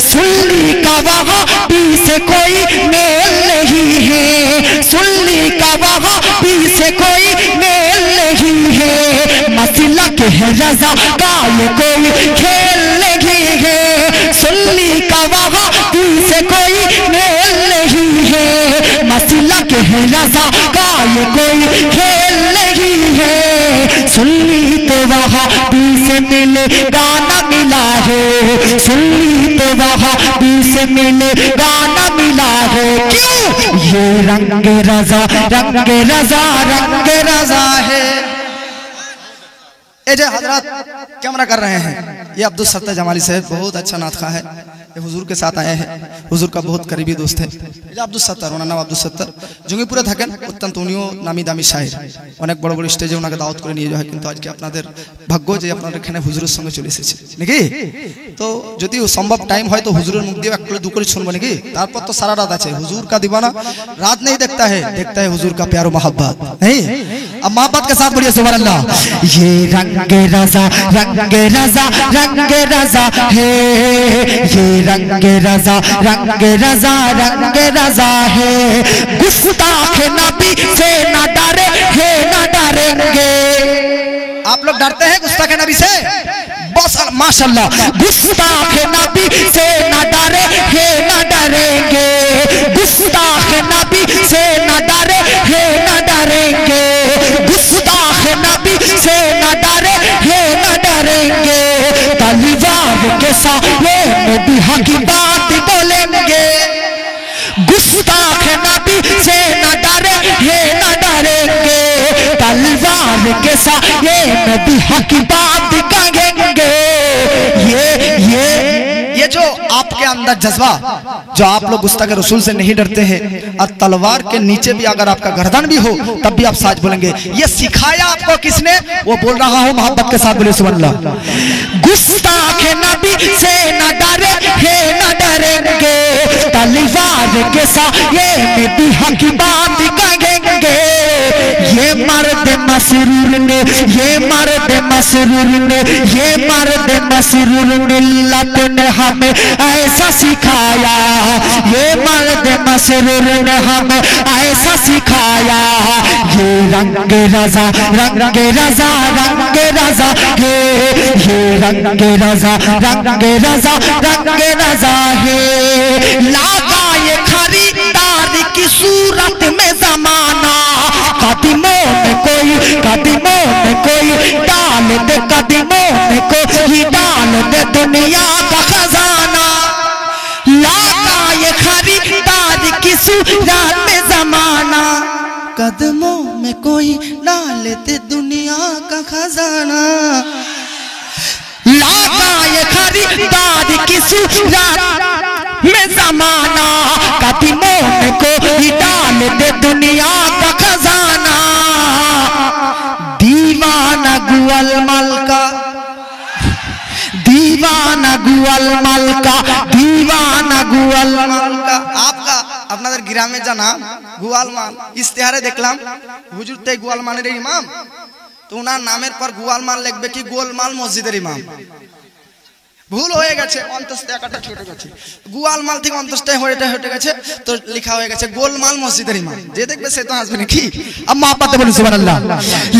सुन्नी का वहाँ भी से कोई मेल नहीं है, सुन्नी का वहाँ भी से कोई मेल नहीं है, मसला के है रजा का ये कोई खेल नहीं है, सुन्नी का वहाँ भी से कोई मेल नहीं है, मसला के है रजा का ये कोई खेल नहीं है, सुन्नी तो वहाँ भी से मिले गाना मिला है, सुन्नी तो वहाँ भी से मिले गाना मिला है। क्यों? ये रंग रजा है। ये जो हजरत कैमरा कर रहे हैं, ये अब्दुल सत्तार जमाली साहब बहुत अच्छा नातखा है, ये हुजूर के साथ आए हैं, हुजूर का बहुत करीबी दोस्त है। ये अब्दुल सत्तार, ওনার নাম আব্দুল সত্তার, জঙ্গিপুরে থাকেন। অত্যন্ত উনিও নামি দামি শায়ের, অনেক বড় বড় স্টেজে ওনাকে দাওয়াত করে নিয়ে যাওয়া হয়, কিন্তু আজকে আপনাদের ভাগ্য যে আপনারা এখানে হুজুরের সঙ্গে চলে এসেছে নাকি। তো যদি সম্ভব টাইম হয় তো হুজুরের মুখ দিয়ে এক করে দু করে শুনবো নাকি। তারপর তো সারা রাত আছে, হুজুর का दीवाना रात नहीं देखता है हुजूर का प्यार और मोहब्बत, नहीं। अब मोहब्बत के साथ बोलिए सुभान अल्लाह। ये रंग रजा है, ये रंग रजा है। गुस्ताख नबी से न डरे है न डरेंगे। आप लोग डरते हैं गुस्ताख नबी से? बस माशाल्लाह, गुस्ताख नबी से न डरे है न डरेंगे, हक बात बोलेंगे, गुस्ताख नबी से न डरे है न डरेंगे, तलवार के साये में भी हक बात कहेंगे। ये जो आपके अंदर जज्बा, जो आप लोग गुस्ताख रसूल से नहीं डरते हैं, और तलवार के नीचे भी अगर आपका गर्दन भी हो तब भी आप साच बोलेंगे, ये सिखाया आपको किसने? वो बोल रहा हूं मोहब्बत के साथ, बोले सुभान अल्लाह। गुस्ताख नबी से न डरे है न डरेंगे, तलवार के साये में भी हक बात कहेंगे। ये मर्द मसरूर ने, ये मर्द मसरूर ने, ये मर्द मसरूर मिल्लत ने हमें ऐसा सिखाया, ये मर्द मसरूर ने हमें ऐसा सिखाया। ये रंग रजा रंग रजा रंग रजा है, ये रंग रजा रंग रजा रंग रजा है। लागा ये खरीदार की सूरत में जमाना, कदमों में कोई डाल दे, कदमों में कोई डाल दे दुनिया का खजाना। लागा ये खरीदार की सूरत में जमाना, कदमों में कोई डाल दे दुनिया का खजाना। लागा ये खरीदार की सूरत में जमाना, कदमों में कोई डाल दे दुनिया का खजाना। दीवाना गुअल मलका, दीवाना गुअल मलका, दीवाना गुअल मलका। आपका আপনাদের গ্রামে জানা গোয়ালমাল ইশতেহারে দেখলাম হুজুর তে গোয়ালমালের ইমাম, তো ওনার নামের পর গোয়ালমাল লিখবে কি গোলমাল মসজিদের ইমাম। ভুল হয়ে গেছে, অন্তস্থ একটা ছোট গেছে, গোয়ালমাল থেকে অন্তস্থ হয়ে গেছে, তো লেখা হয়ে গেছে গোলমাল মসজিদের ইমাম। যে দেখবে সে তো আসবে নাকি? अम्मा आप बोले सुभान अल्लाह।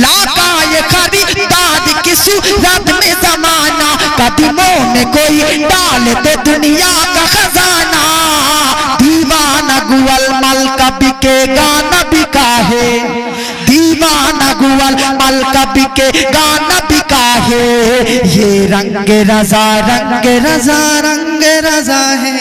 लाका ये खरीदार की सूरत में जमाना, कदमों में कोई डाल दे दुनिया का खजाना। दीवाना गुअल मल का बिकेगा न बिका है, दीवाना गुअल मल का बिकेगा न बिका है। ये रंग रजा रंग रजा रंग रजा है।